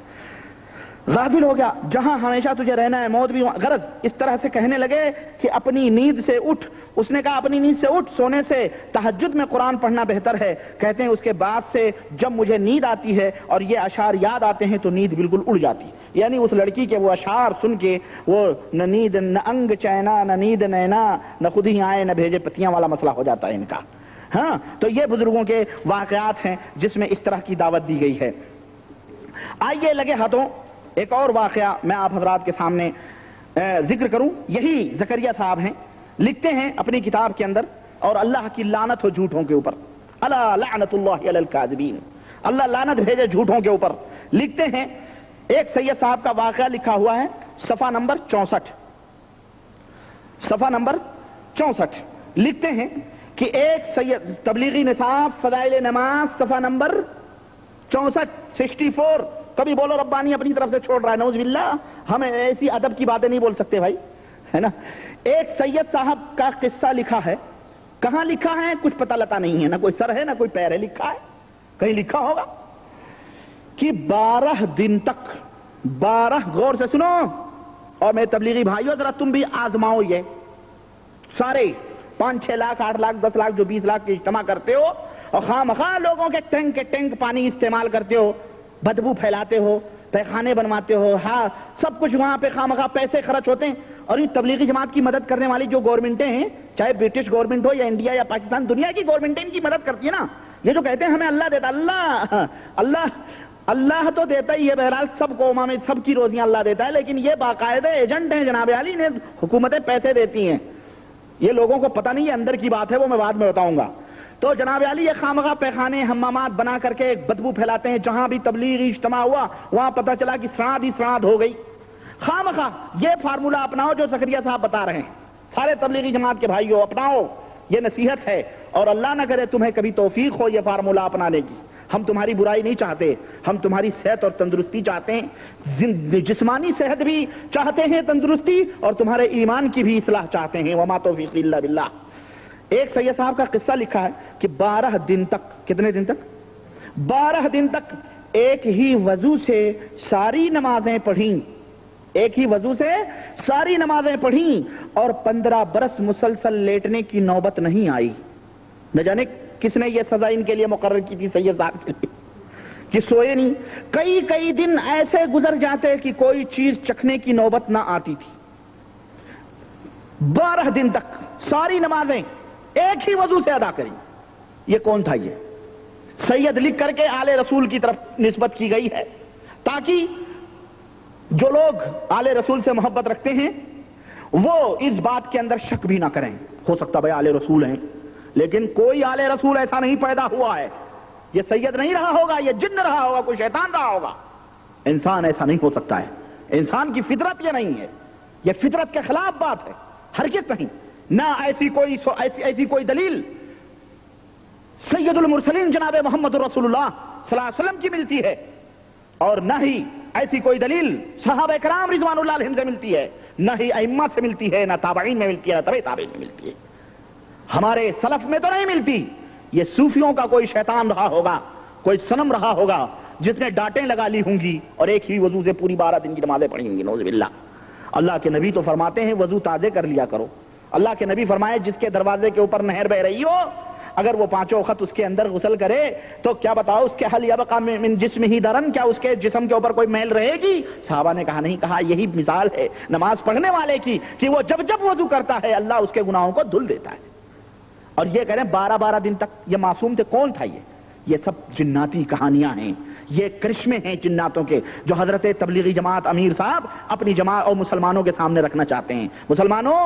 غافل ہو گیا جہاں ہمیشہ تجھے رہنا ہے, موت بھی غرض. اس طرح سے کہنے لگے کہ اپنی نیند سے اٹھ. اس نے کہا اپنی نیند سے اٹھ, سونے سے تہجد میں قرآن پڑھنا بہتر ہے. کہتے ہیں اس کے بعد سے جب مجھے نیند آتی ہے اور یہ اشعار یاد آتے ہیں تو نیند بالکل اڑ جاتی. یعنی اس لڑکی کے وہ اشعار سن کے وہ نہ نیند نہ انگ چینا نہ نیند نینا نہ خود ہی آئے نہ بھیجے پتیاں والا مسئلہ ہو جاتا ہے ان کا. ہاں تو یہ بزرگوں کے واقعات ہیں جس میں اس طرح کی دعوت دی گئی ہے. آئیے لگے ہاتھوں ایک اور واقعہ میں آپ حضرات کے سامنے ذکر کروں. یہی زکریا صاحب ہیں, لکھتے ہیں اپنی کتاب کے اندر, اور اللہ کی لعنت ہو جھوٹوں کے اوپر. الا لعنت اللہ علی الکاذبین, اللہ لعنت بھیجے جھوٹوں کے اوپر. لکھتے ہیں ایک سید صاحب کا واقعہ لکھا ہوا ہے, صفحہ نمبر 64. صفحہ نمبر 64 لکھتے ہیں کہ ایک سید, تبلیغی نصاب فضائل نماز صفحہ نمبر 64. کبھی بولو ربانی اپنی طرف سے چھوڑ رہا ہے, نعوذ باللہ. ہمیں ایسی ادب کی باتیں نہیں بول سکتے بھائی, ہے نا. ایک سید صاحب کا قصہ لکھا ہے. کہاں لکھا ہے کچھ پتہ لتا نہیں ہے, نہ کوئی سر ہے نہ کوئی پیر ہے. لکھا ہے کہیں لکھا ہوگا کہ 12 دن تک, 12, غور سے سنو اور میرے تبلیغی بھائیو ذرا تم بھی آزماؤ. یہ سارے 5-6 لاکھ 8 لاکھ 10 لاکھ جو 20 لاکھ کے اجتماع کرتے ہو اور خواہ لوگوں کے ٹینک پانی استعمال کرتے ہو, بدبو پھیلاتے ہو, پیخانے بنواتے ہو, ہاں سب کچھ وہاں پہ خواہ پیسے خرچ ہوتے ہیں. اور یہ تبلیغی جماعت کی مدد کرنے والی جو گورنمنٹیں ہیں, چاہے برٹش گورنمنٹ ہو یا انڈیا یا پاکستان, دنیا کی گورنمنٹیں ان کی مدد کرتی ہے نا. یہ جو کہتے ہیں ہمیں اللہ دیتا, اللہ تو دیتا ہی ہے, بہرحال سب قوموں میں سب کی روزیاں اللہ دیتا ہے, لیکن یہ باقاعدہ ایجنٹ ہیں جناب علی, نے حکومتیں پیسے دیتی ہیں. یہ لوگوں کو پتہ نہیں ہے, اندر کی بات ہے, وہ میں بعد میں بتاؤں گا. تو جناب علی یہ خامخواہ پیخانے حمامات بنا کر کے بدبو پھیلاتے ہیں. جہاں بھی تبلیغی اجتماع ہوا وہاں پتہ چلا کہ سراد ہی سراد ہو گئی. خامخواہ یہ فارمولہ اپناؤ جو زکریا صاحب بتا رہے ہیں. سارے تبلیغی جماعت کے بھائیوں اپناؤ, یہ نصیحت ہے, اور اللہ نہ کرے تمہیں کبھی توفیق ہو یہ فارمولہ اپنانے کی. ہم تمہاری برائی نہیں چاہتے, ہم تمہاری صحت اور تندرستی چاہتے ہیں, جسمانی صحت بھی چاہتے ہیں, تندرستی, اور تمہارے ایمان کی بھی اصلاح چاہتے ہیں. وما توفیق الا باللہ. ایک سید صاحب کا قصہ لکھا ہے کہ 12 دن تک، کتنے دن تک؟ 12 دن تک ایک ہی وضو سے ساری نمازیں پڑھیں، ایک ہی وضو سے ساری نمازیں پڑھیں، اور 15 برس مسلسل لیٹنے کی نوبت نہیں آئی۔ نہ جانے کس نے یہ سزا ان کے لیے مقرر کی تھی سید صاحب کے لیے کہ سوئے نہیں۔ کئی دن ایسے گزر جاتے کہ کوئی چیز چکھنے کی نوبت نہ آتی تھی۔ 12 دن تک ساری نمازیں ایک ہی وضو سے ادا کری۔ یہ کون تھا؟ یہ سید لکھ کر کے آل رسول کی طرف نسبت کی گئی ہے، تاکہ جو لوگ آل رسول سے محبت رکھتے ہیں وہ اس بات کے اندر شک بھی نہ کریں۔ ہو سکتا بھائی آل رسول ہیں، لیکن کوئی آل رسول ایسا نہیں پیدا ہوا ہے، یہ سید نہیں رہا ہوگا، یہ جن رہا ہوگا، کوئی شیطان رہا ہوگا، انسان ایسا نہیں ہو سکتا ہے۔ انسان کی فطرت یہ نہیں ہے، یہ فطرت کے خلاف بات ہے، ہرگز نہیں۔ نہ ایسی کوئی دلیل سید المرسلین جناب محمد رسول اللہ صلی اللہ علیہ وسلم کی ملتی ہے، اور نہ ہی ایسی کوئی دلیل صحابہ کرام رضوان اللہ علیہم سے ملتی ہے، نہ ہی ائمہ سے ملتی ہے، نہ تابعین میں ملتی ہے، نہ تبع تابعین میں ملتی ہے، ہمارے سلف میں تو نہیں ملتی۔ یہ صوفیوں کا کوئی شیطان رہا ہوگا، کوئی صنم رہا ہوگا جس نے ڈانٹیں لگا لی ہوں گی اور ایک ہی وضو سے پوری 12 دن کی نمازیں پڑھی ہوں گی، نعوذ باللہ۔ اللہ کے نبی تو فرماتے ہیں وضو تازے کر لیا کرو۔ اللہ کے نبی فرمائے جس کے دروازے کے اوپر نہر بہ رہی ہو، اگر وہ 5 وقت اس کے اندر غسل کرے تو کیا بتاؤ اس کے حل یبقى من جسمہ درن، کیا اس کے جسم کے اوپر کوئی میل رہے گی؟ صحابہ نے کہا نہیں، کہا یہی مثال ہے نماز پڑھنے والے کی کہ وہ جب وضو کرتا ہے اللہ اس کے گناہوں کو دھل دیتا ہے۔ اور یہ کہہ رہے ہیں 12 دن تک یہ معصوم تھے۔ کون تھا یہ سب جناتی کہانیاں ہیں، یہ کرشمے ہیں جناتوں کے جو حضرت تبلیغی جماعت امیر صاحب اپنی جماعت اور مسلمانوں کے سامنے رکھنا چاہتے ہیں۔ مسلمانوں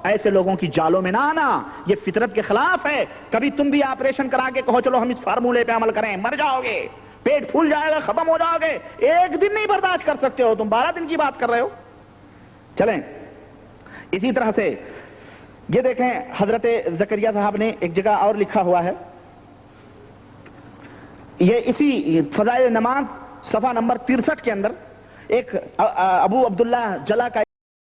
ایسے لوگوں کی جالوں میں نہ آنا، یہ فطرت کے خلاف ہے۔ کبھی تم بھی آپریشن کرا کے کہو چلو ہم اس فارمولے پہ عمل کریں، مر جاؤ گے، پیٹ پھول جائے گا، ختم ہو جاؤ گے، ایک دن نہیں برداشت کر سکتے ہو، تم 12 دن کی بات کر رہے ہو۔ چلیں اسی طرح سے یہ دیکھیں حضرت زکریا صاحب نے ایک جگہ اور لکھا ہوا ہے، یہ اسی فضائل نماز صفحہ نمبر 63 کے اندر ایک ابو عبداللہ جلا کا